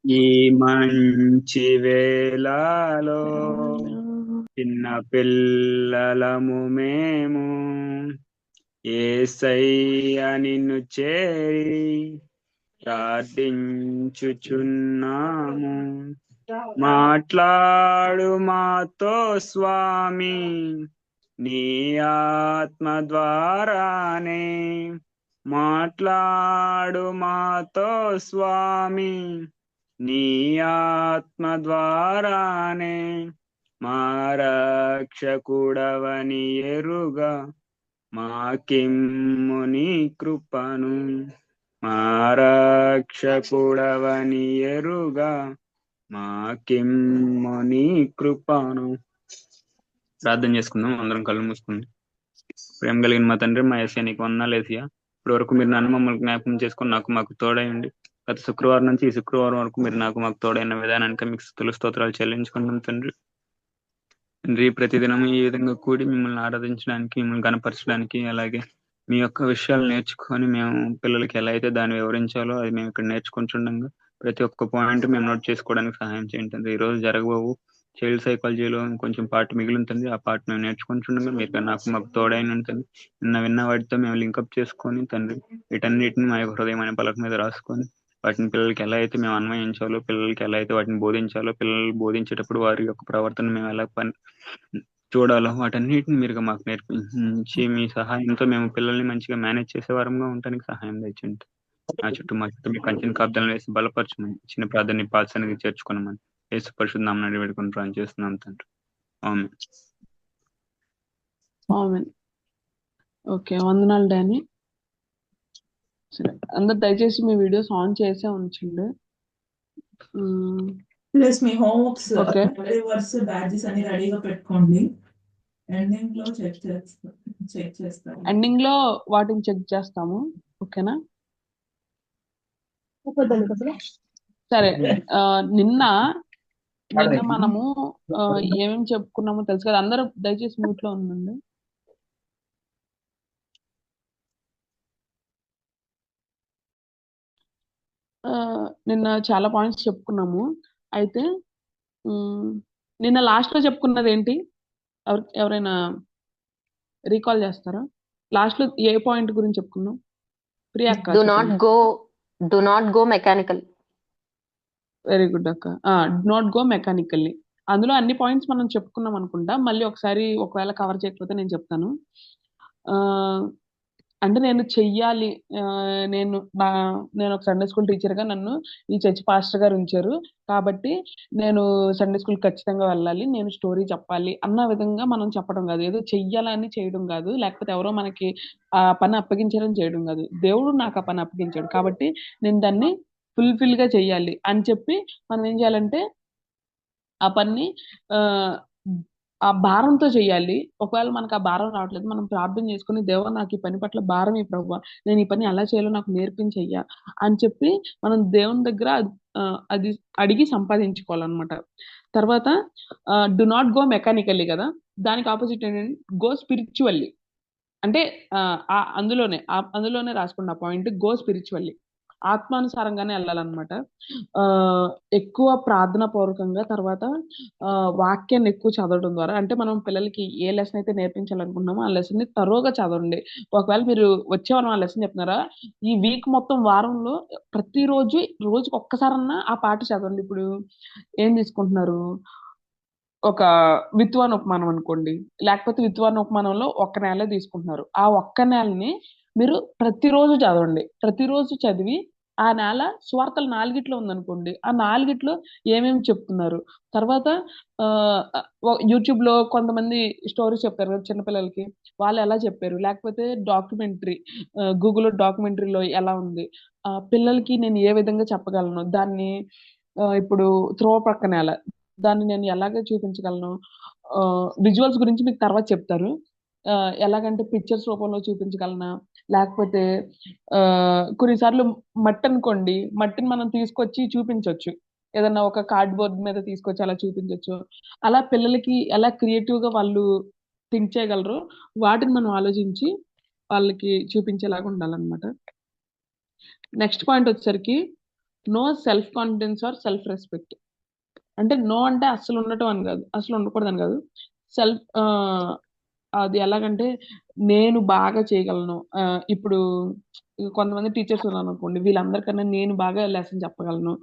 ఈ మంచి వేళలో చిన్న పిల్లలము మేము యేసయ్య నిన్ను చేరి ప్రార్థించుచున్నాము. మాట్లాడు మాతో స్వామి, నీ ఆత్మ ద్వారానే మాట్లాడు మాతో స్వామి, నీ ఆత్మ ద్వారానే మా రక్షకుడవని ఎరుగా మాకిమ్ము నీ కృపను. మా రక్షకుడవని ఎరుగా మాకిమ్ము నీ కృపను. ప్రార్థన చేసుకుందాం, అందరం కళ్ళు మూసుకుందాం. ప్రేమ కలిగిన మా తండ్రి, మా యేసయ్య నీకు వందనాలు యేసయ్య. ఇప్పటి వరకు మీరు నన్ను మమ్మల్ని జ్ఞాపకం చేసుకుని మాకు తోడైండి. గత శుక్రవారం నుంచి ఈ శుక్రవారం వరకు మీరు మాకు తోడైన విధానానికి మీకు స్తుతులు స్తోత్రాలు చెల్లించుకుంటాం తండ్రి. తండ్రి, ప్రతిదినం ఈ విధంగా కూడి మిమ్మల్ని ఆరాధించడానికి, మిమ్మల్ని గణపరచడానికి, అలాగే మీ యొక్క విషయాలు నేర్చుకొని మేము పిల్లలకి ఎలా అయితే దాన్ని వివరించాలో అది మేము ఇక్కడ నేర్చుకుంటుండగా ప్రతి ఒక్క పాయింట్ మేము నోట్ చేసుకోవడానికి సహాయం చేయండి. ఈ రోజు జరగబోవు చైల్డ్ సైకాలజీలో కొంచెం పార్ట్ మిగిలి ఉంటుంది. ఆ పార్ట్ మేము నేర్చుకుంటుండగా మీరు మాకు తోడైన తండ్రి. విన్న వాటితో మేము లింకప్ చేసుకొని తండ్రి వీటన్నిటిని మా యొక్క హృదయమైన పలక మీద రాసుకొని వాటిని పిల్లలకి ఎలా అయితే మేము అన్వయించాలో, పిల్లలకి ఎలా అయితే వాటిని బోధించాలో, పిల్లలు బోధించేటప్పుడు వారి యొక్క ప్రవర్తన మేము ఎలా చూడాలో వాటన్నిటిని మీరు మాకు నేర్పించి మీ సహాయంతో మేము పిల్లల్ని మంచిగా మేనేజ్ చేసే వారంగా ఉండడానికి సహాయం తెచ్చండి. మా చుట్టూ మీ కంచెని కాపుదలను వేసి బలపరచమని చిన్న ప్రార్థన పాల్సనికి చేర్చుకున్నామని యేసు పరిశుద్ధ నామమున వేడుకొని ప్రార్థన చేస్తున్నాం తండ్రి. ఆమేన్. ఆమేన్. ఓకే, వందనాలు డానీ. సరే, అందరు దయచేసి మీ వీడియోస్ ఆన్ చేసే ఉంచండి. ప్లస్ మీ హోంవర్క్స్ ఓకే, వర్స్ బ్యాచెస్ అన్ని రెడీగా పెట్టుకోండి. ఎండింగ్ లో చెక్ చేస్తాం. ఎండింగ్ లో వాటిని చెక్ చేస్తాము. ఓకేనా? సరే, నిన్న మనము ఏమేమి చెప్పుకున్నామో తెలుసు కదా. అందరూ దయచేసి మ్యూట్ లో ఉండండి. నిన్న చాలా పాయింట్స్ చెప్పుకున్నాము. అయితే నిన్న లాస్ట్ లో చెప్పుకున్నది ఏంటి? ఎవరైనా రీకాల్ చేస్తారా? లాస్ట్ లో ఏ పాయింట్ గురించి చెప్పుకున్నాం? ప్రియాక్క, do not go mechanical. Very good అక్క. Do not go mechanically. అందులో అన్ని పాయింట్స్ మనం చెప్పుకున్నాం అనుకుంటా. మళ్ళీ ఒకసారి ఒకవేళ కవర్ చేయకపోతే నేను చెప్తాను. అంటే నేను చెయ్యాలి, నేను ఒక సండే స్కూల్ టీచర్గా నన్ను ఈ చర్చ్ పాస్టర్ గారు ఉంచారు కాబట్టి నేను సండే స్కూల్ ఖచ్చితంగా వెళ్ళాలి, నేను స్టోరీ చెప్పాలి అన్న విధంగా మనం చెప్పడం కాదు. ఏదో చెయ్యాలని చేయడం కాదు, లేకపోతే ఎవరో మనకి ఆ పని అప్పగించారని చేయడం కాదు. దేవుడు నాకు ఆ పని అప్పగించాడు కాబట్టి నేను దాన్ని ఫుల్ఫిల్ గా చెయ్యాలి అని చెప్పి మనం ఏం చేయాలంటే ఆ పని ఆ భారంతో చెయ్యాలి. ఒకవేళ మనకు ఆ భారం రావట్లేదు, మనం ప్రార్థన చేసుకుని దేవా నాకు ఈ పని పట్ల భారం ఈ ప్రభువా, నేను ఈ పని ఎలా చేయాలో నాకు నేర్పించయ్యా అని చెప్పి మనం దేవుని దగ్గర అది అడిగి సంపాదించుకోవాలన్నమాట. తర్వాత డు నాట్ గో మెకానికల్లీ కదా, దానికి ఆపోజిట్ ఏంటంటే గో స్పిరిచువల్లీ. అంటే అందులోనే రాసుకున్న పాయింట్ గో స్పిరిచువల్లీ, ఆత్మానుసారంగానే వెళ్ళాలన్నమాట. ఎక్కువ ప్రార్థన పూర్వకంగా, తర్వాత వాక్యాన్ని ఎక్కువ చదవడం ద్వారా, అంటే మనం పిల్లలకి ఏ లెసన్ అయితే నేర్పించాలనుకుంటున్నామో ఆ లెసన్ ని తరోగా చదవండి. ఒకవేళ మీరు వచ్చే వారం ఆ లెసన్ చెప్తున్నారా, ఈ వీక్ మొత్తం వారంలో ప్రతిరోజు రోజుకి ఒక్కసారన్నా ఆ పాట చదవండి. ఇప్పుడు ఏం తీసుకుంటున్నారు, ఒక విత్వాన్ ఉపమానం అనుకోండి, లేకపోతే విత్వాన్ ఉపమానంలో ఒక్క నెల తీసుకుంటున్నారు. ఆ ఒక్క నెలని మీరు ప్రతిరోజు చదవండి. ప్రతిరోజు చదివి ఆ నెల సువార్తలు 4 ఉందనుకోండి, ఆ 4 ఏమేమి చెప్తున్నారు. తర్వాత యూట్యూబ్ లో కొంతమంది స్టోరీస్ చెప్తారు కదా చిన్నపిల్లలకి, వాళ్ళు ఎలా చెప్పారు, లేకపోతే డాక్యుమెంటరీ గూగుల్లో డాక్యుమెంటరీలో ఎలా ఉంది, పిల్లలకి నేను ఏ విధంగా చెప్పగలను దాన్ని. ఇప్పుడు త్రోవ పక్క నేల, దాన్ని నేను ఎలాగ చూపించగలను, విజువల్స్ గురించి మీకు తర్వాత చెప్తారు. ఎలాగంటే పిక్చర్స్ రూపంలో చూపించగలనా, లేకపోతే కొన్నిసార్లు మట్టి అనుకోండి, మట్టిని మనం తీసుకొచ్చి చూపించవచ్చు, ఏదన్నా ఒక కార్డ్బోర్డ్ మీద తీసుకొచ్చి అలా చూపించవచ్చు. అలా పిల్లలకి ఎలా క్రియేటివ్గా వాళ్ళు థింక్ చేయగలరు వాటిని మనం ఆలోచించి వాళ్ళకి చూపించేలాగా ఉండాలన్నమాట. నెక్స్ట్ పాయింట్ వచ్చేసరికి no self confidence or self respect. అంటే నో అంటే అస్సలు ఉండటం అని కాదు, అసలు ఉండకూడదని కాదు. సెల్ఫ్ అది ఎలాగంటే నేను బాగా చేయగలను. ఇప్పుడు కొంతమంది టీచర్స్ ఉన్నారు అనుకోండి, వీళ్ళందరికన్నా నేను బాగా లెసన్ చెప్పగలను,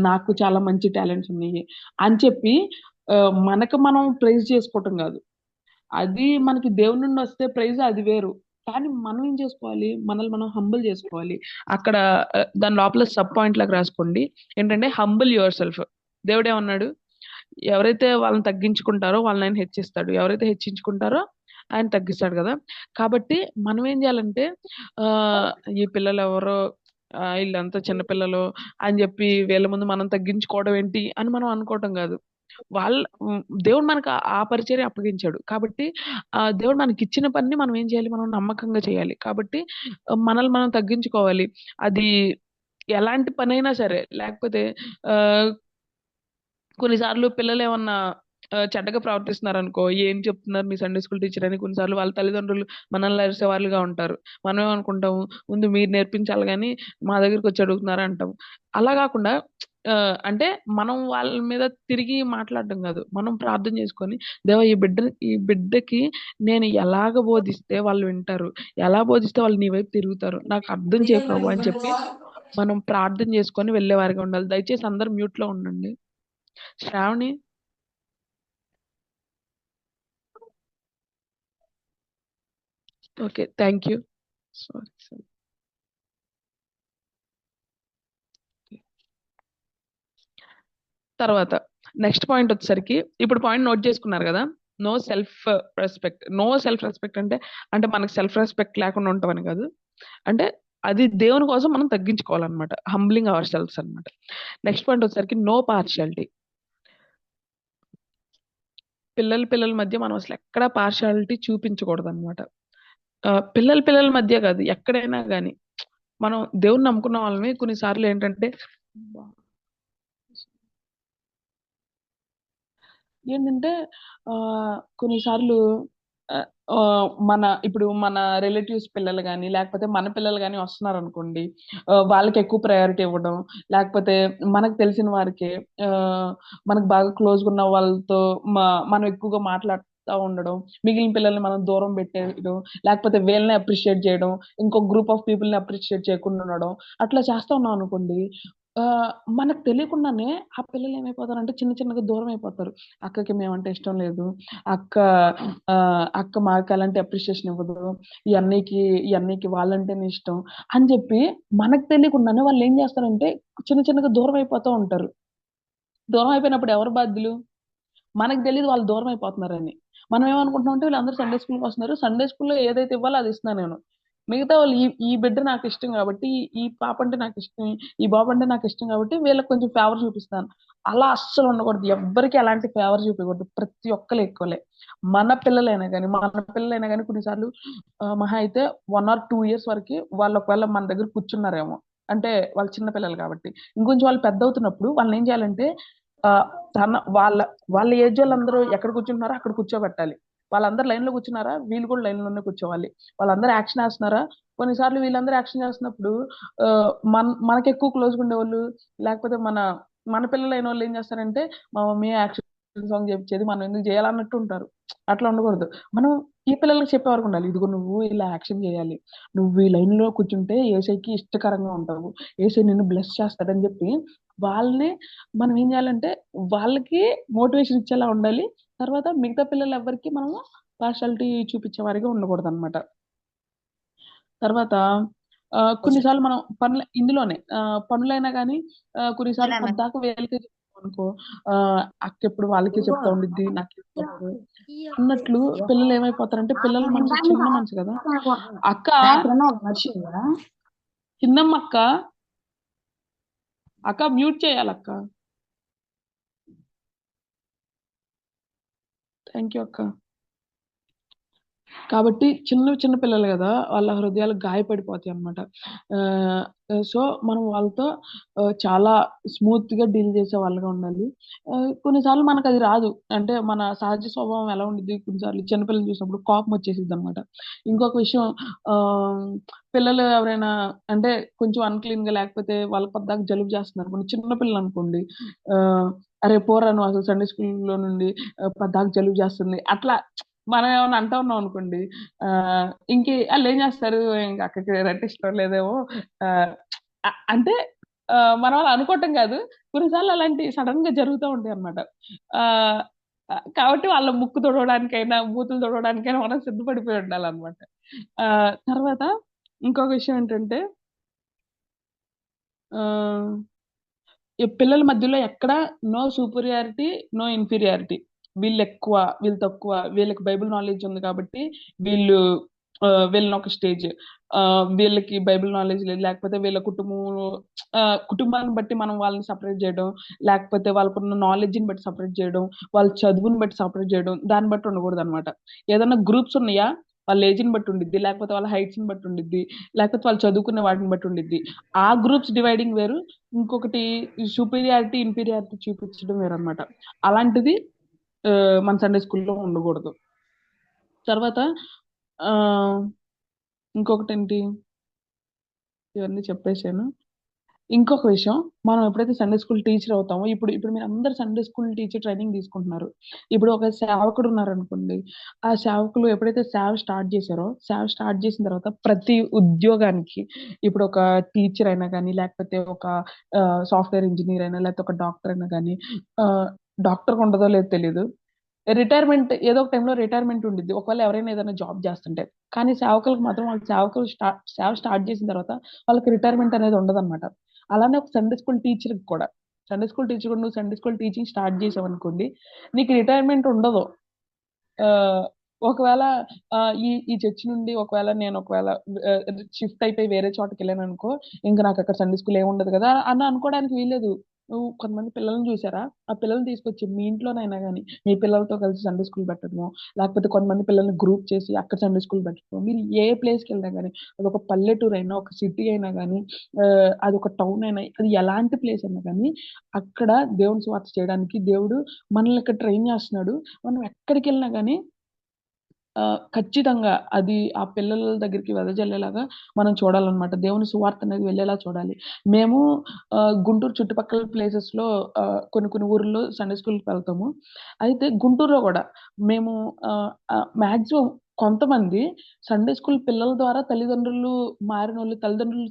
నాకు చాలా మంచి టాలెంట్స్ ఉన్నాయి అని చెప్పి మనకు మనం ప్రైజ్ చేసుకోవటం కాదు. అది మనకి దేవుడి నుండి వస్తే ప్రైజ్ అది వేరు. కానీ మనం ఏం చేసుకోవాలి, మనల్ని మనం హంబుల్ చేసుకోవాలి. అక్కడ దాని లోపల సబ్ పాయింట్ లాగా రాసుకోండి, ఏంటంటే హంబుల్ యువర్ సెల్ఫ్. దేవుడు ఏమన్నాడు, ఎవరైతే వాళ్ళని తగ్గించుకుంటారో వాళ్ళని ఆయన హెచ్చిస్తాడు, ఎవరైతే హెచ్చించుకుంటారో ఆయన తగ్గిస్తాడు కదా. కాబట్టి మనం ఏం చేయాలంటే ఆ ఈ పిల్లలు ఎవరో, వీళ్ళంతా చిన్నపిల్లలు అని చెప్పి వీళ్ళ ముందు మనం తగ్గించుకోవడం ఏంటి అని మనం అనుకోవటం కాదు. వాళ్ళ దేవుడు మనకు ఆ పరిచర్య అప్పగించాడు కాబట్టి దేవుడు మనకి ఇచ్చిన పనిని మనం ఏం చేయాలి, మనం నమ్మకంగా చేయాలి. కాబట్టి మనల్ని మనం తగ్గించుకోవాలి. అది ఎలాంటి పనైనా సరే. లేకపోతే ఆ కొన్నిసార్లు పిల్లలు ఏమన్నా చెడ్డగా ప్రవర్తిస్తున్నారు అనుకో, ఏం చెప్తున్నారు మీ సండే స్కూల్ టీచర్ అని కొన్నిసార్లు వాళ్ళ తల్లిదండ్రులు మనల్ని అరిసే వాళ్ళుగా ఉంటారు. మనం ఏమనుకుంటాము, ముందు మీరు నేర్పించాలి కానీ మా దగ్గరికి వచ్చి అడుగుతున్నారా అంటాము. అలా కాకుండా అంటే మనం వాళ్ళ మీద తిరిగి మాట్లాడడం కాదు, మనం ప్రార్థన చేసుకొని దేవా ఈ బిడ్డకి నేను ఎలాగ బోధిస్తే వాళ్ళు వింటారు, ఎలా బోధిస్తే వాళ్ళు నీ వైపు తిరుగుతారు, నాకు అర్థం చేయ ప్రభు అని చెప్పి మనం ప్రార్థన చేసుకొని వెళ్ళేవారిగా ఉండాలి. దయచేసి అందరు మ్యూట్ లో ఉండండి. Shravani, okay, thank you. Sorry. తర్వాత నెక్స్ట్ పాయింట్ వచ్చేసరికి, ఇప్పుడు పాయింట్ నోట్ చేసుకున్నారు కదా, no self respect. No self respect అంటే అంటే మనకు సెల్ఫ్ రెస్పెక్ట్ లేకుండా ఉంటామని కాదు, అంటే అది దేవుని కోసం మనం తగ్గించుకోవాలన్నమాట, హంబ్లింగ్ అవర్ సెల్ఫ్స్ అనమాట. నెక్స్ట్ పాయింట్ వచ్చేసరికి నో పార్షియాలిటీ. పిల్లల మధ్య మనం అసలు ఎక్కడ పార్షియాలిటీ చూపించకూడదు అనమాట. పిల్లల మధ్య కాదు, ఎక్కడైనా కానీ మనం దేవుని నమ్ముకున్న వాళ్ళని కొన్నిసార్లు ఏంటంటే కొన్నిసార్లు ఇప్పుడు మన రిలేటివ్స్ పిల్లలు కానీ లేకపోతే మన పిల్లలు కానీ వస్తున్నారు అనుకోండి, వాళ్ళకి ఎక్కువ ప్రయారిటీ ఇవ్వడం, లేకపోతే మనకు తెలిసిన వారికి మనకు బాగా క్లోజ్గా ఉన్న వాళ్ళతో మనం ఎక్కువగా మాట్లాడుతూ ఉండడం, మిగిలిన పిల్లల్ని మనం దూరం పెట్టేయడం, లేకపోతే వీళ్ళని అప్రిషియేట్ చేయడం, ఇంకో గ్రూప్ ఆఫ్ పీపుల్ని అప్రిషియేట్ చేయకుండా ఉండడం, అట్లా చేస్తా ఉన్నాం అనుకోండి, మనకు తెలియకుండానే ఆ పిల్లలు ఏమైపోతారంటే చిన్నగా దూరం అయిపోతారు. అక్కకి మేమంటే ఇష్టం లేదు, అక్క మాకు అలాంటి అప్రిషియేషన్ ఇవ్వదు, ఈ అన్నయ్యకి వాళ్ళంటేనే ఇష్టం అని చెప్పి మనకు తెలియకుండానే వాళ్ళు ఏం చేస్తారంటే చిన్నగా దూరం అయిపోతూ ఉంటారు. దూరం అయిపోయినప్పుడు ఎవరు బాధ్యులు? మనకు తెలియదు వాళ్ళు దూరం అయిపోతున్నారని. మనం ఏమనుకుంటున్నాం అంటే వీళ్ళందరూ సండే స్కూల్కి వస్తున్నారు, సండే స్కూల్లో ఏదైతే ఇవ్వాలో అది ఇస్తున్నాను నేను, మిగతా వాళ్ళు ఈ బిడ్డ నాకు ఇష్టం కాబట్టి, ఈ పాప అంటే నాకు ఇష్టం, ఈ బాబు అంటే నాకు ఇష్టం కాబట్టి వీళ్ళకి కొంచెం ఫేవర్ చూపిస్తాను. అలా అస్సలు ఉండకూడదు, ఎవ్వరికి అలాంటి ఫేవర్ చూపించకూడదు. ప్రతి ఒక్కరు ఎక్కువలే. మన పిల్లలైనా కానీ కొన్నిసార్లు మహా అయితే 1 or 2 years వరకు వాళ్ళు ఒకవేళ మన దగ్గర కూర్చున్నారేమో, అంటే వాళ్ళు చిన్న పిల్లలు కాబట్టి. ఇంకొంచెం వాళ్ళు పెద్ద అవుతున్నప్పుడు వాళ్ళని ఏం చేయాలంటే ఆ, వాళ్ళ ఏజ్ వాళ్ళందరూ ఎక్కడ కూర్చుంటున్నారో అక్కడ కూర్చోబెట్టాలి. వాళ్ళందరూ లైన్ లో కూర్చున్నారా, వీళ్ళు కూడా లైన్ లోనే కూర్చోవాలి. వాళ్ళందరూ యాక్షన్ వేస్తున్నారా, కొన్నిసార్లు వీళ్ళందరూ యాక్షన్ చేస్తున్నప్పుడు మనకి ఎక్కువ క్లోజ్గా ఉండేవాళ్ళు, లేకపోతే మన మన పిల్లలు అయిన వాళ్ళు ఏం చేస్తారంటే మా మమ్మీ యాక్షన్ సాంగ్ చెప్పించేది మనం ఎందుకు చేయాలన్నట్టు ఉంటారు. అట్లా ఉండకూడదు. మనం ఈ పిల్లలకి చెప్పేవారు ఉండాలి, ఇదిగో నువ్వు ఇలా యాక్షన్ చేయాలి, నువ్వు ఈ లైన్ లో కూర్చుంటే ఏసైకి ఇష్టకరంగా ఉంటావు, ఏసై నిన్ను బ్లెస్ చేస్తాడని చెప్పి వాళ్ళని మనం ఏం చేయాలంటే వాళ్ళకి మోటివేషన్ ఇచ్చేలా ఉండాలి. తర్వాత మిగతా పిల్లలు ఎవరికి మనము పార్షాలిటీ చూపించే వారిగా ఉండకూడదు అనమాట. తర్వాత కొన్నిసార్లు మనం ఇందులోనే పనులైనా కానీ కొన్నిసార్లు పద్దాక వేలకే చెప్తాం అనుకో, అక్క ఎప్పుడు వాళ్ళకి చెప్తా ఉండిద్ది, నాకు చెప్పు అన్నట్లు పిల్లలు ఏమైపోతారంటే, పిల్లల మనసు చిన్న మనసు కదా. అక్క చిన్నమ్మ అక్క మ్యూట్ చేయాలక్క. థ్యాంక్ యూ అక్క. కాబట్టి చిన్న చిన్న పిల్లలు కదా, వాళ్ళ హృదయాలు గాయపడిపోతాయి అన్నమాట. సో మనం వాళ్ళతో చాలా స్మూత్ గా డీల్ చేసే వాళ్ళగా ఉండాలి. కొన్నిసార్లు మనకు అది రాదు, అంటే మన సహజ స్వభావం ఎలా ఉండిద్ది, కొన్నిసార్లు చిన్నపిల్లలు చూసినప్పుడు కోపం వచ్చేసిద్ది అనమాట. ఇంకొక విషయం, ఆ, పిల్లలు ఎవరైనా అంటే కొంచెం అన్‌క్లీన్ గా లేకపోతే వాళ్ళకి పద్దాక జలుబు చేస్తున్నారు అనుకోండి, చిన్న పిల్లలు అనుకోండి, ఆ, అరే పోరా నువ్వు అసలు సండే స్కూల్లో నుండి, పద్దాక జలుబు చేస్తుంది అట్లా మనం ఏమైనా అంటా ఉన్నాం అనుకోండి, ఆ, వాళ్ళు ఏం చేస్తారు, ఇంక అక్కడికి అంటే ఇష్టం లేదేమో, ఆ, అంటే మనం అలా అనుకోవటం కాదు, కొన్నిసార్లు అలాంటి సడన్ గా జరుగుతూ ఉంటాయి అన్నమాట. ఆ, కాబట్టి వాళ్ళ ముక్కు తుడవడానికైనా బూతులు తుడవడానికైనా మనం సిద్ధపడిపోయి ఉండాలన్నమాట. ఆ, తర్వాత ఇంకొక విషయం ఏంటంటే, ఆ, ఈ పిల్లల మధ్యలో ఎక్కడ నో సూపరియారిటీ, నో ఇన్ఫీరియారిటీ. వీళ్ళు ఎక్కువ, వీళ్ళు తక్కువ, వీళ్ళకి బైబిల్ నాలెడ్జ్ ఉంది కాబట్టి వీళ్ళు వీళ్ళని ఒక స్టేజ్, వీళ్ళకి బైబిల్ నాలెడ్జ్ లేదు, లేకపోతే వీళ్ళ కుటుంబంలో కుటుంబాన్ని బట్టి మనం వాళ్ళని సపరేట్ చేయడం, లేకపోతే వాళ్ళకున్న నాలెడ్జ్ని బట్టి సపరేట్ చేయడం, వాళ్ళ చదువుని బట్టి సపరేట్ చేయడం, దాన్ని బట్టి ఉండకూడదు అనమాట. ఏదైనా గ్రూప్స్ ఉన్నాయా, వాళ్ళ ఏజ్ని బట్టి ఉండిద్ది, లేకపోతే వాళ్ళ హైట్స్ని బట్టి ఉండిద్ది, లేకపోతే వాళ్ళు చదువుకునే వాటిని బట్టి ఉండిద్ది. ఆ గ్రూప్స్ డివైడింగ్ వేరు, ఇంకొకటి సూపీరియారిటీ ఇన్ఫీరియారిటీ చూపించడం వేరన్నమాట. అలాంటిది ఆ, మన సండే స్కూల్లో ఉండకూడదు. తర్వాత ఆ, ఇంకొకటి ఏంటి, ఇవన్నీ చెప్పేశాను. ఇంకొక విషయం, మనం ఎప్పుడైతే సండే స్కూల్ టీచర్ అవుతామో, ఇప్పుడు ఇప్పుడు మీరు అందరు సండే స్కూల్ టీచర్ ట్రైనింగ్ తీసుకుంటున్నారు. ఇప్పుడు ఒక సేవకుడు ఉన్నారనుకోండి, ఆ సేవకులు ఎప్పుడైతే సేవ స్టార్ట్ చేశారో, సేవ స్టార్ట్ చేసిన తర్వాత ప్రతి ఉద్యోగానికి, ఇప్పుడు ఒక టీచర్ అయినా కానీ, లేకపోతే ఒక సాఫ్ట్వేర్ ఇంజనీర్ అయినా, లేకపోతే ఒక డాక్టర్ అయినా కానీ, డాక్టర్ ఉండదో లేదో తెలియదు, రిటైర్మెంట్ ఏదో ఒక టైంలో రిటైర్మెంట్ ఉండిద్ది, ఒకవేళ ఎవరైనా ఏదైనా జాబ్ చేస్తుంటే. కానీ సేవకులకు మాత్రం, వాళ్ళ సేవకులు సేవ స్టార్ట్ చేసిన తర్వాత వాళ్ళకి రిటైర్మెంట్ అనేది ఉండదన్నమాట. అలానే ఒక సండే స్కూల్ టీచర్ కూడా, సండే స్కూల్ టీచర్ కూడా, నువ్వు సండే స్కూల్ టీచింగ్ స్టార్ట్ చేసావు అనుకోండి, నీకు రిటైర్మెంట్ ఉండదు. ఆ, ఒకవేళ ఈ ఈ చర్చ్ నుండి ఒకవేళ నేను ఒకవేళ షిఫ్ట్ అయిపోయి వేరే చోటకి వెళ్ళాను అనుకో, ఇంకా నాకు అక్కడ సండే స్కూల్ ఏమి ఉండదు కదా అని అనుకోవడానికి వీల్లేదు. నువ్వు కొంతమంది పిల్లల్ని చూసారా, ఆ పిల్లల్ని తీసుకొచ్చి మీ ఇంట్లోనైనా కానీ మీ పిల్లలతో కలిసి సండే స్కూల్ పెట్టడము, లేకపోతే కొంతమంది పిల్లల్ని గ్రూప్ చేసి అక్కడ సండే స్కూల్ పెట్టడము, మీరు ఏ ప్లేస్కి వెళ్ళినా కానీ, అది ఒక పల్లెటూరు అయినా, ఒక సిటీ అయినా కానీ, అది ఒక టౌన్ అయినా, అది ఎలాంటి ప్లేస్ అయినా కానీ, అక్కడ దేవుని సువార్త చేయడానికి దేవుడు మనల్ని ఇక్కడ ట్రైన్ చేస్తున్నాడు. మనం ఎక్కడికి వెళ్ళినా కానీ ఖచ్చితంగా అది ఆ పిల్లల దగ్గరికి వెదజల్లేలాగా మనం చూడాలన్నమాట. దేవుని సువార్త అనేది వెళ్ళేలా చూడాలి. మేము గుంటూరు చుట్టుపక్కల ప్లేసెస్‌లో కొన్ని కొన్ని ఊర్లో సండే స్కూల్‌కి వెళ్తాము. అయితే గుంటూరులో గూడా మేము మాక్సిమం కొంతమంది సండే స్కూల్ పిల్లల ద్వారా తల్లిదండ్రులు మారినోళ్ళు, తల్లిదండ్రులు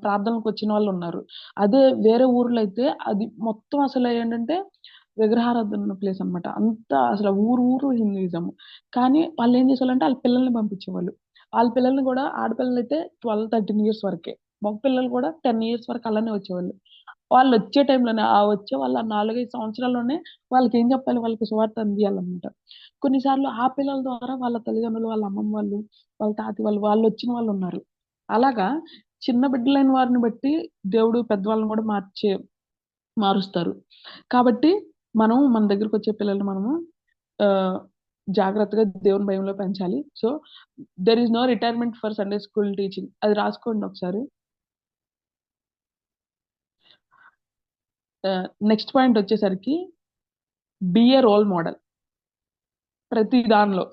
ప్రార్థనలకొచ్చిన వాళ్ళున్నారు. అదే వేరే ఊర్లో అయితే అది మొత్తం అసలు ఏంటంటే విగ్రహారాధన ప్లేస్ అన్నమాట. అంతా అసలు ఊరు ఊరు హిందూయిజం. కానీ వాళ్ళేం చేసేవాళ్ళంటే ఆళ్ళ పిల్లల్ని పంపించేవాళ్ళు. ఆళ్ళ పిల్లల్ని గూడా, ఆడపిల్లలైతే 12, 13 ఇయర్స్ వరకే. మగ పిల్లలు కూడా 10 ఇయర్స్ వరకు అలానే వచ్చేవాళ్ళు. వాళ్ళొచ్చే టైంలోనే, వచ్చే వాళ్ళ 4, 5 సంవత్సరాల్లోనే వాళ్ళకేం చెప్పాలి, వాళ్ళకి సువార్త అందియాలన్నమాట. కొన్నిసార్లు ఆ పిల్లల ద్వారా వాళ్ళ తల్లిదండ్రులు, వాళ్ళ అమ్మమ్మ వాళ్ళు, వాళ్ళ తాతయ్య వాళ్ళు, వాళ్ళొచ్చిన వాళ్ళున్నారు. అలాగా చిన్న బిడ్డలైన వారిని బట్టి దేవుడు పెద్దవాళ్ళని కూడా మారుస్తారు. కాబట్టి మనం మన దగ్గరకొచ్చే పిల్లల్ని మనము ఆహ్, జాగ్రత్తగా దేవుని భయంలో పెంచాలి. So, there is no retirement for Sunday school teaching. అది రాసుకోండి ఒకసారి. నెక్స్ట్ పాయింట్ వచ్చేసరికి, బి ఏ రోల్ మోడల్. ప్రతి దానిలో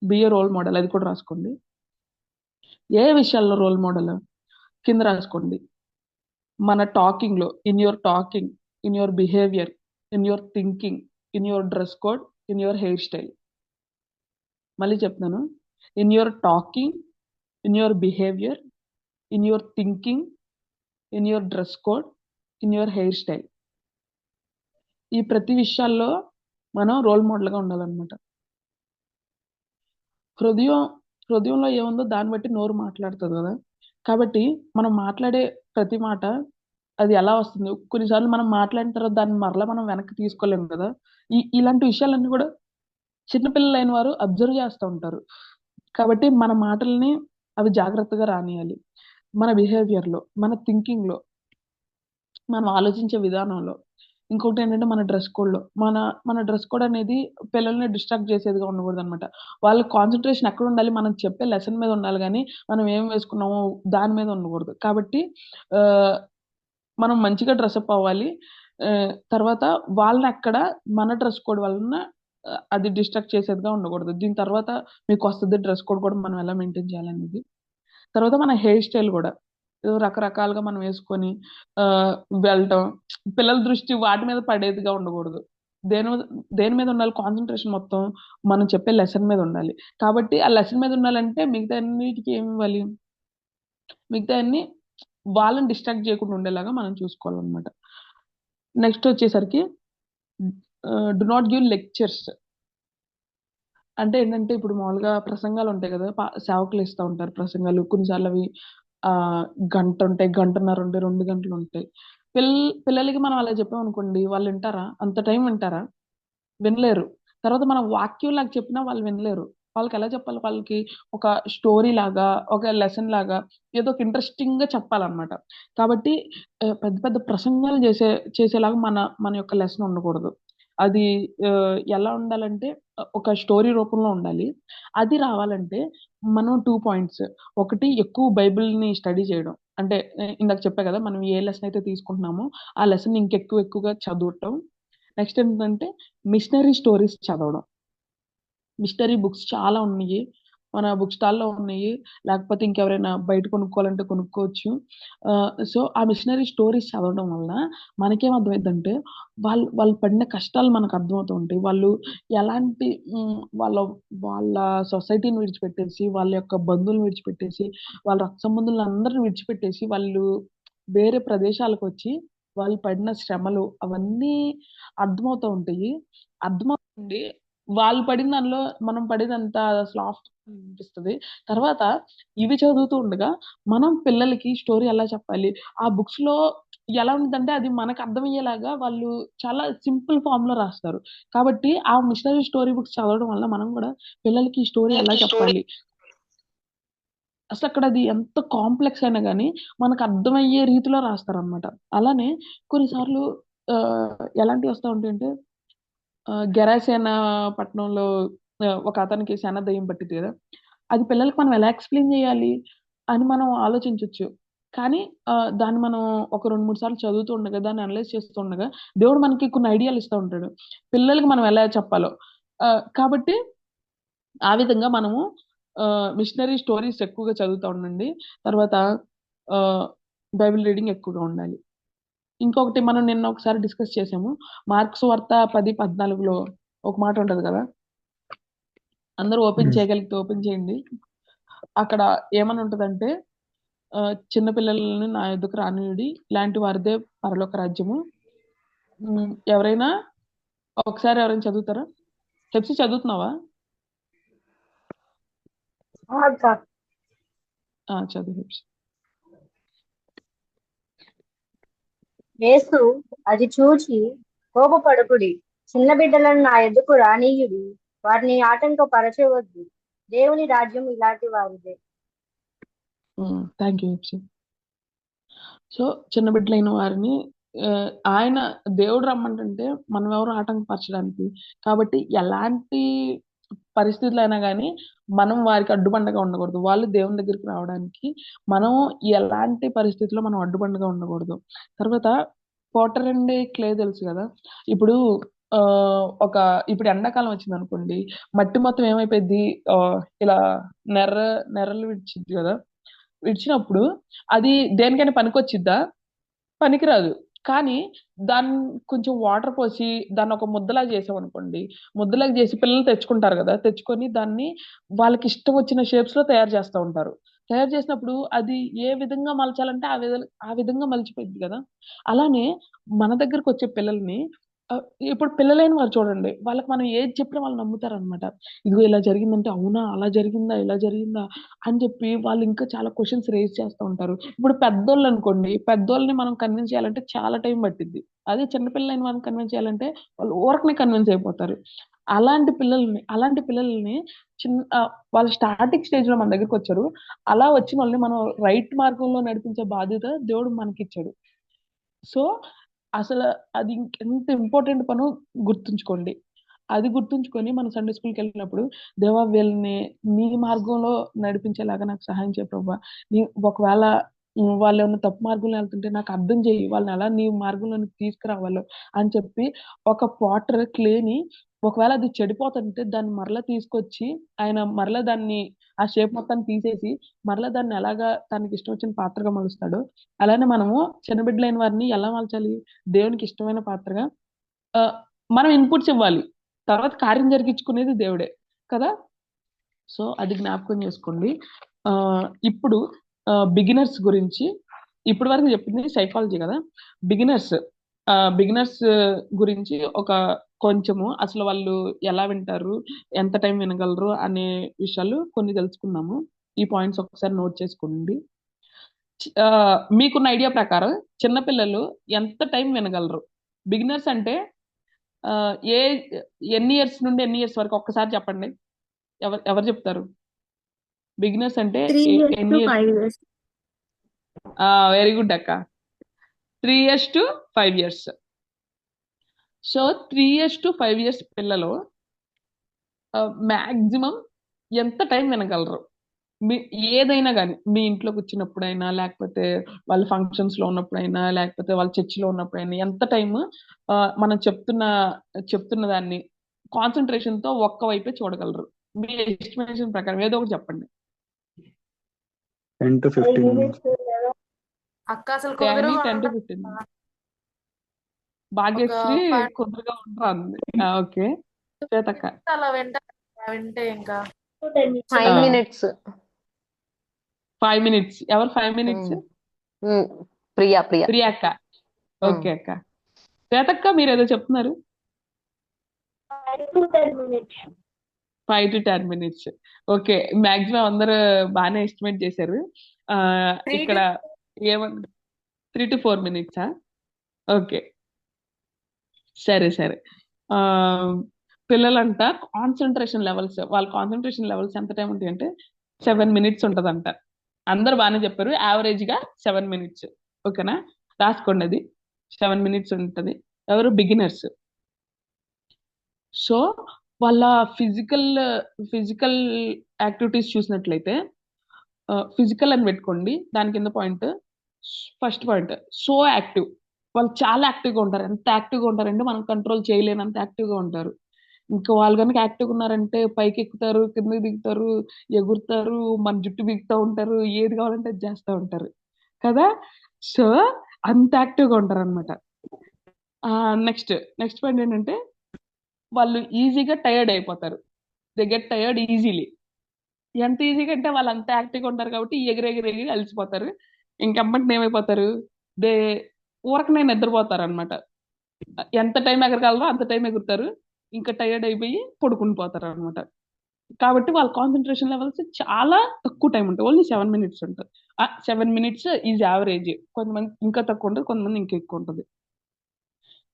బి ఏ రోల్ మోడల్, అది కూడా రాసుకోండి. ఏ విషయాల్లో రోల్ మోడల్? కింద రాసుకోండి. మన టాకింగ్‌లో, in your talking, in your behaviour, in your thinking, in your dress code, in your hair style. మళ్ళీ చెప్తున్నాను. In your talking, in your behaviour, in your thinking, in your dress code, in your hair style. ఈ ప్రతి విషయాల్లో మనం role మోడల్‌గా ఉండాలన్నమాట. హృదయం హృదయంలో ఏముందో దాన్ని బట్టి నోరు మాట్లాడుతది గదా! కాబట్టి మనం మాట్లాడే ప్రతి మాట అది ఎలా వస్తుంది? కొన్నిసార్లు మనం మాట్లాడిన తర్వాత దాన్ని మరలా మనం వెనక్కి తీసుకోలేము గదా! ఇలాంటి విషయాలన్నీ గూడా చిన్న పిల్లలైన వారు అబ్జర్వ్ చేస్తా ఉంటారు. కాబట్టి మన మాటల్ని అవి జాగ్రత్తగా రానియాలి. మన బిహేవియర్‌లో, మన థింకింగ్‌లో, మనం ఆలోచించే విధానంలో, ఇంకొకటి ఏంటంటే మన డ్రెస్ కోడ్లో మన డ్రెస్ కోడ్ అనేది పిల్లల్ని డిస్ట్రాక్ట్ చేసేదిగా ఉండకూడదు అనమాట. వాళ్ళ కాన్సన్ట్రేషన్ ఎక్కడ ఉండాలి, మనం చెప్పే లెసన్ మీద ఉండాలి కానీ మనం ఏం వేసుకున్నామో దాని మీద ఉండకూడదు. కాబట్టి ఆ, మనం మంచిగా డ్రెస్అప్ అవ్వాలి. తర్వాత వాళ్ళని అక్కడ మన డ్రెస్ కోడ్ వలన అది డిస్ట్రాక్ట్ చేసేదిగా ఉండకూడదు. దీని తర్వాత మీకు వస్తుంది డ్రెస్ కోడ్ కూడా మనం ఎలా మెయింటైన్ చేయాలనేది. తర్వాత మన హెయిర్ స్టైల్ కూడా ఏదో రకరకాలుగా మనం వేసుకొని ఆ, వెళ్ళటం, పిల్లల దృష్టి వాటి మీద పడేదిగా ఉండకూడదు. దేని దేని మీద ఉండాలి, కాన్సన్ట్రేషన్ మొత్తం మనం చెప్పే లెసన్ మీద ఉండాలి. కాబట్టి ఆ లెసన్ మీద ఉండాలంటే మిగతా అన్నిటికీ ఏమి ఇవ్వాలి, మిగతా అన్ని వాళ్ళని డిస్ట్రాక్ట్ చేయకుండా ఉండేలాగా మనం చూసుకోవాలన్నమాట. నెక్స్ట్ వచ్చేసరికి డు నాట్ గివ్ లెక్చర్స్. అంటే ఏంటంటే ఇప్పుడు మామూలుగా ప్రసంగాలు ఉంటాయి కదా, సేవకులు ఇస్తూ ఉంటారు ప్రసంగాలు. కొన్నిసార్లు అవి గంట ఉంటాయి, గంటన్నర ఉంటాయి, 2 గంటలు ఉంటాయి. పిల్లలకి మనం అలా చెప్పామనుకోండి, వాళ్ళు వింటారా? అంత టైం వింటారా? వినలేరు. తర్వాత మనం వాక్యం లాగా చెప్పినా వాళ్ళు వినలేరు. వాళ్ళకి ఎలా చెప్పాలి, వాళ్ళకి ఒక స్టోరీ లాగా, ఒక లెసన్ లాగా ఏదో ఒక ఇంట్రెస్టింగ్ గా చెప్పాలన్నమాట. కాబట్టి పెద్ద పెద్ద ప్రసంగాలు చేసేలాగా మన మన యొక్క లెసన్ ఉండకూడదు. అది ఎలా ఉండాలంటే ఒక స్టోరీ రూపంలో ఉండాలి. అది రావాలంటే మనం 2 పాయింట్స్. ఒకటి, ఎక్కువ బైబిల్ని స్టడీ చేయడం. అంటే ఇందాక చెప్పా కదా, మనం ఏ లెసన్ అయితే తీసుకుంటున్నామో ఆ లెసన్ ఎక్కువగా చదవటం. నెక్స్ట్ ఏంటంటే మిషనరీ స్టోరీస్ చదవడం. మిషనరీ బుక్స్ చాలా ఉన్నాయి, మన బుక్ స్టాల్లో ఉన్నాయి. లేకపోతే ఇంకెవరైనా బయట కొనుక్కోవాలంటే కొనుక్కోవచ్చు. సో ఆ మిషనరీ స్టోరీస్ చదవడం వల్ల మనకేం అర్థమైందంటే వాళ్ళు పడిన కష్టాలు మనకు అర్థమవుతూ ఉంటాయి. వాళ్ళు ఎలాంటి వాళ్ళ వాళ్ళ సొసైటీని విడిచిపెట్టేసి, వాళ్ళ యొక్క బంధువులను విడిచిపెట్టేసి, వాళ్ళ రక్త సంబంధులను అందరిని విడిచిపెట్టేసి వాళ్ళు వేరే ప్రదేశాలకు వచ్చి వాళ్ళు పడిన శ్రమలు అవన్నీ అర్థమవుతూ ఉంటాయి. అర్థమవుతుంది. వాళ్ళు పడిన దానిలో మనం పడేదంతా అసలు అనిపిస్తుంది. తర్వాత ఇవి చదువుతూ ఉండగా మనం పిల్లలకి స్టోరీ ఎలా చెప్పాలి, ఆ బుక్స్ లో ఎలా ఉంటుందంటే అది మనకు అర్థమయ్యేలాగా వాళ్ళు చాలా సింపుల్ ఫామ్ లో రాస్తారు. కాబట్టి ఆ మిషనరీ స్టోరీ బుక్స్ చదవడం వల్ల మనం కూడా పిల్లలకి ఈ స్టోరీ ఎలా చెప్పాలి, అసలు అక్కడ అది ఎంత కాంప్లెక్స్ అయినా కానీ మనకు అర్థమయ్యే రీతిలో రాస్తారనమాట. అలానే కొన్నిసార్లు ఆ, ఎలాంటివి వస్తూ ఉంటాయంటే గెరాసేన పట్టణంలో ఒక అతనికి సేన దయ్యం పట్టింది కదా, అది పిల్లలకి మనం ఎలా ఎక్స్ప్లెయిన్ చేయాలి అని మనం ఆలోచించవచ్చు. కానీ దాన్ని మనం ఒక 2-3 సార్లు చదువుతూ ఉండగా, దాన్ని అనలైజ్ చేస్తూ ఉండగా దేవుడు మనకి కొన్ని ఐడియాలు ఇస్తూ ఉంటాడు పిల్లలకి మనం ఎలా చెప్పాలో. కాబట్టి ఆ విధంగా మనము మిషనరీ స్టోరీస్ ఎక్కువగా చదువుతూ ఉండండి. తర్వాత బైబిల్ రీడింగ్ ఎక్కువగా ఉండాలి. ఇంకొకటి మనం నిన్న ఒకసారి డిస్కస్ చేసాము, మార్క్స్ వార్త 10:14లో ఒక మాట ఉంటది కదా, అందరూ ఓపెన్ చేయగలిగితే ఓపెన్ చేయండి. అక్కడ ఏమని ఉంటదంటే చిన్న పిల్లలని నా యొద్దకు రానియుడి, ఇలాంటి వారిదే పరలోక రాజ్యము. ఎవరైనా ఒకసారి ఎవరైనా చదువుతారా? హెప్సి చదువుతున్నావా? చదువు హెప్సి. యేసు అది చూచి కోపపడకుడి, చిన్న బిడ్డలను నా ఎద్దుకు రానీయుడి, వారిని ఆటంకపరచవద్దు, దేవుని రాజ్యం ఇలాంటి వారిదే. Thank you హెప్సి. సో చిన్న బిడ్డలైన వారిని ఆయన దేవుడు రమ్మంటే మనం ఎవరు ఆటంకపరచడానికి. కాబట్టి ఎలాంటి పరిస్థితులు అయినా కానీ మనం వారికి అడ్డుబండగా ఉండకూడదు. వాళ్ళు దేవుని దగ్గరికి రావడానికి మనం ఎలాంటి పరిస్థితుల్లో మనం అడ్డుబండగా ఉండకూడదు. తర్వాత వాటర్ అండ్ క్లే తెలుసు కదా, ఇప్పుడు ఇప్పుడు ఎండాకాలం వచ్చింది అనుకోండి, మట్టి మొత్తం ఏమైపోయింది, ఇలా నెర్రలు విడిచిద్ది కదా. విడిచినప్పుడు అది దేనికైనా పనికొచ్చిద్దా? పనికిరాదు. కానీ దాన్ని కొంచెం వాటర్ పోసి దాన్ని ఒక ముద్దలా చేసామనుకోండి, ముద్దలాగా చేసి పిల్లలు తెచ్చుకుంటారు కదా, తెచ్చుకొని దాన్ని వాళ్ళకి ఇష్టం వచ్చిన షేప్స్ లో తయారు చేస్తూ ఉంటారు. తయారు చేసినప్పుడు అది ఏ విధంగా మలచాలంటే ఆ విధంగా మలిచిపోయింది కదా. అలానే మన దగ్గరకు వచ్చే పిల్లల్ని ఇప్పుడు పిల్లలైన వారు చూడండి, వాళ్ళకి మనం ఏది చెప్పినా వాళ్ళు నమ్ముతారనమాట. ఇదిగో ఇలా జరిగిందంటే అవునా, అలా జరిగిందా, ఇలా జరిగిందా అని చెప్పి వాళ్ళు ఇంకా చాలా క్వశ్చన్స్ రేజ్ చేస్తూ ఉంటారు. ఇప్పుడు పెద్దోళ్ళు అనుకోండి, పెద్దోళ్ళని మనం కన్విన్స్ చేయాలంటే చాలా టైం పట్టిద్ది. అదే చిన్నపిల్లలైన వాళ్ళని కన్విన్స్ చేయాలంటే వాళ్ళు ఊరకనే కన్విన్స్ అయిపోతారు. అలాంటి పిల్లల్ని వాళ్ళ స్టార్టింగ్ స్టేజ్ లో మన దగ్గరికి వచ్చారు. అలా వచ్చిన వాళ్ళని మనం రైట్ మార్గంలో నడిపించే బాధ్యత దేవుడు మనకిచ్చాడు. సో అసలు అది ఎంత ఇంపార్టెంట్ పనో గుర్తుంచుకోండి. అది గుర్తుంచుకొని మనం సండే స్కూల్కి వెళ్ళినప్పుడు, దేవా వీళ్ళని నీ మార్గంలో నడిపించేలాగా నాకు సహాయం చేయ ప్రభా. నీ ఒకవేళ వాళ్ళు ఏమన్నా తప్పు మార్గంలో వెళ్తుంటే నాకు అర్థం చేయి, వాళ్ళని ఎలా నీ మార్గంలోనికి తీసుకురావాలో అని చెప్పి, ఒక పాటర్ క్లేని ఒకవేళ అది చెడిపోతుంటే దాన్ని మరలా తీసుకొచ్చి ఆయన మరలా దాన్ని ఆ షేప్ మొత్తాన్ని తీసేసి మరలా దాన్ని ఎలాగా తనకి ఇష్టం వచ్చిన పాత్రగా మలుస్తాడో, అలానే మనము చిన్నబిడ్డలైన వారిని ఎలా మలచాలి? దేవునికి ఇష్టమైన పాత్రగా ఆ, మనం ఇన్పుట్స్ ఇవ్వాలి, తర్వాత కార్యం జరిగించుకునేది దేవుడే కదా. సో అది జ్ఞాపకం చేసుకోండి. ఆ, ఇప్పుడు బిగినర్స్ గురించి ఇప్పటి వరకు చెప్పింది సైకాలజీ కదా. బిగినర్స్ బిగినర్స్ గురించి ఒక కొంచెము అసలు వాళ్ళు ఎలా వింటారు, ఎంత టైం వినగలరు అనే విషయాలు కొన్ని తెలుసుకుందాము. ఈ పాయింట్స్ ఒకసారి నోట్ చేసుకోండి. ఆ, మీకున్న ఐడియా ప్రకారం చిన్నపిల్లలు ఎంత టైం వినగలరు? బిగినర్స్ అంటే ఆ, ఏ ఎన్ని ఇయర్స్ నుండి ఎన్ని ఇయర్స్ వరకు ఒక్కసారి చెప్పండి. ఎవరు ఎవరు చెప్తారు? బిగినర్స్ అంటే 3 years ఎన్ని to 5 years? years. Very good అక్క. 3 years to 5 years. So 3 years to 5 years పిల్లలు మాక్సిమం ఎంత టైం వినగలరు? మీ ఏదైనా కానీ మీ ఇంట్లో కూర్చున్నప్పుడైనా, లేకపోతే వాళ్ళ ఫంక్షన్స్ లో ఉన్నప్పుడైనా, లేకపోతే వాళ్ళ చర్చిలో ఉన్నప్పుడైనా ఎంత టైం మనం చెప్తున్న దాన్ని కాన్సన్ట్రేషన్ తో ఒక్క వైపే చూడగలరు? మీ ఎస్టిమేషన్ ప్రకారం ఏదో ఒకటి చెప్పండి. 10 to 15 minutes. అక్క అసలు 10 కుదురుగా 10 to ఉండదు. 15. భాగ్యశ్రీ ఒక 5 కుదురుగా ఉంటా అంది. ఓకే శ్వేతక్క. minutes అలా వింటే ఇంకా 5 minutes. 5 minutes. ఎవరు 5 minutes? ప్రియా ప్రియా అక్క. ఓకే అక్క. శ్వేతక్క మీరు ఏదో చెప్తున్నారు. 5 to 10 minutes. 5 to 10 minutes. Okay, maximum అందరూ బాగానే ఎస్టిమేట్ చేశారు. ఇక్కడ ఏమన్నా 3 to 4 minutes. ఓకే సరే సరే. ఆ, పిల్లలంట కాన్సన్ట్రేషన్ లెవెల్స్, వాళ్ళ కాన్సన్ట్రేషన్ లెవెల్స్ ఎంత టైం ఉంటాయి అంటే 7 minutes ఉంటదంట. అందరు బాగానే చెప్పారు, యావరేజ్ గా 7 minutes. ఓకేనా, రాసుకోండి అది 7 minutes ఉంటది. ఎవరు? బిగినర్స్. సో వాళ్ళ ఫిజికల్ యాక్టివిటీస్ చూసినట్లయితే ఫిజికల్ అని పెట్టుకోండి, దాని కింద point. First point so active. వాళ్ళు చాలా యాక్టివ్గా ఉంటారు. ఎంత యాక్టివ్గా ఉంటారంటే మనం కంట్రోల్ చేయలేనంత యాక్టివ్గా ఉంటారు. ఇంకా వాళ్ళు కనుక యాక్టివ్గా ఉన్నారంటే పైకి ఎక్కుతారు, కిందకి దిగుతారు, ఎగురుతారు, మన జుట్టు బిగుతూ ఉంటారు, ఏది కావాలంటే అది చేస్తూ ఉంటారు కదా. సో అంత యాక్టివ్గా ఉంటారు అనమాట. నెక్స్ట్ పాయింట్ ఏంటంటే వాళ్ళు ఈజీగా టైర్డ్ అయిపోతారు. They get tired easily. ఎంత ఈజీగా అంటే వాళ్ళు అంత యాక్టివ్గా ఉంటారు కాబట్టి ఎగిరి అలసిపోతారు. ఇంకెంబటి ఏమైపోతారు, దే ఊరకనే నిద్రపోతారు అనమాట. ఎంత టైం ఎగరగలరో అంత టైం ఎగురుతారు, ఇంకా టైర్డ్ అయిపోయి పడుకుని పోతారు అనమాట. కాబట్టి వాళ్ళ కాన్సన్ట్రేషన్ లెవెల్స్ చాలా తక్కువ టైం ఉంటాయి. ఓన్లీ 7 minutes ఉంటుంది. 7 minutes ఈజ్ యావరేజ్. కొంతమంది ఇంకా తక్కువ ఉంటుంది, కొంతమంది ఇంకా ఎక్కువ ఉంటుంది.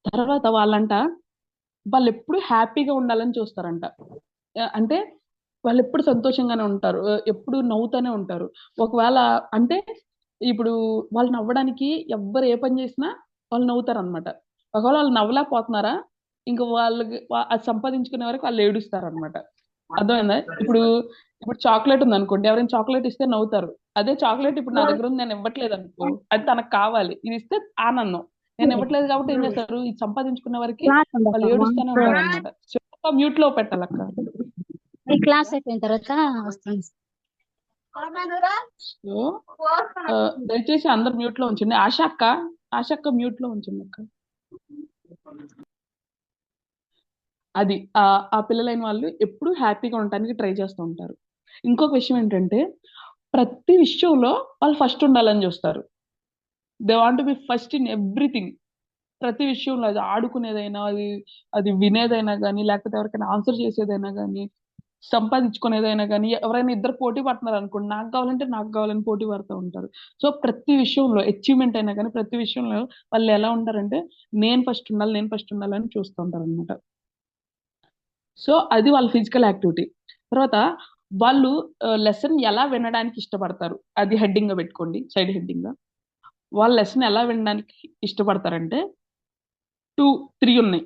తర్వాత వాళ్ళు ఎప్పుడు హ్యాపీగా ఉండాలని చూస్తారంట. అంటే వాళ్ళు ఎప్పుడు సంతోషంగానే ఉంటారు, ఎప్పుడు నవ్వుతూనే ఉంటారు. ఒకవేళ అంటే ఇప్పుడు వాళ్ళు నవ్వడానికి ఎవ్వరు ఏ పని చేసినా వాళ్ళు నవ్వుతారు అనమాట. ఒకవేళ వాళ్ళు నవ్వలేకపోతున్నారా, ఇంకా వాళ్ళకి అది సంపాదించుకునే వరకు వాళ్ళు ఏడుస్తారు అనమాట. అర్థమైందా? ఇప్పుడు చాక్లెట్ ఉంది అనుకోండి, ఎవరైనా చాక్లెట్ ఇస్తే నవ్వుతారు. అదే చాక్లెట్ ఇప్పుడు నా దగ్గర ఉంది, నేను ఇవ్వట్లేదు అనుకో, అది తనకు కావాలి, ఇది ఇస్తే ఆనందం. నేను ఇవ్వట్లేదు కాబట్టి ఏం చేస్తారు, ఇది సంపాదించుకున్న వరకు వాళ్ళు ఏడుస్తూనే ఉంటారు అనమాట. మ్యూట్ లో పెట్టాలక్క. ఈ క్లాస్ అయిపోయిన తర్వాత వస్తాను. సో దయచేసి అందరు మ్యూట్ లో ఉంచండి. ఆశక్క మ్యూట్ లో ఉంచండి అక్క. అది ఆ పిల్లలైన వాళ్ళు ఎప్పుడు హ్యాపీగా ఉండటానికి ట్రై చేస్తూ ఉంటారు. ఇంకొక విషయం ఏంటంటే ప్రతి విషయంలో వాళ్ళు ఫస్ట్ ఉండాలని చూస్తారు. They want be first in everything. ప్రతి విషయంలో, అది ఆడుకునేదైనా, అది వినేదైనా కానీ, లేకపోతే ఎవరికైనా ఆన్సర్ చేసేదైనా కానీ, సంపాదించుకునేదైనా కానీ, ఎవరైనా ఇద్దరు పోటీ పడుతున్నారు అనుకోండి, నాకు కావాలని పోటీ పడుతూ ఉంటారు. సో ప్రతి విషయంలో అచీవ్మెంట్ అయినా కానీ ప్రతి విషయంలో వాళ్ళు ఎలా ఉంటారంటే నేను ఫస్ట్ ఉండాలని చూస్తూ ఉంటారు అనమాట. సో అది వాళ్ళ ఫిజికల్ యాక్టివిటీ. తర్వాత వాళ్ళు లెసన్ ఎలా వినడానికి ఇష్టపడతారు, అది హెడ్డింగ్ గా పెట్టుకోండి, సైడ్ హెడ్డింగ్ గా. వాళ్ళు లెసన్ ఎలా వినడానికి ఇష్టపడతారంటే 3 ఉన్నాయి.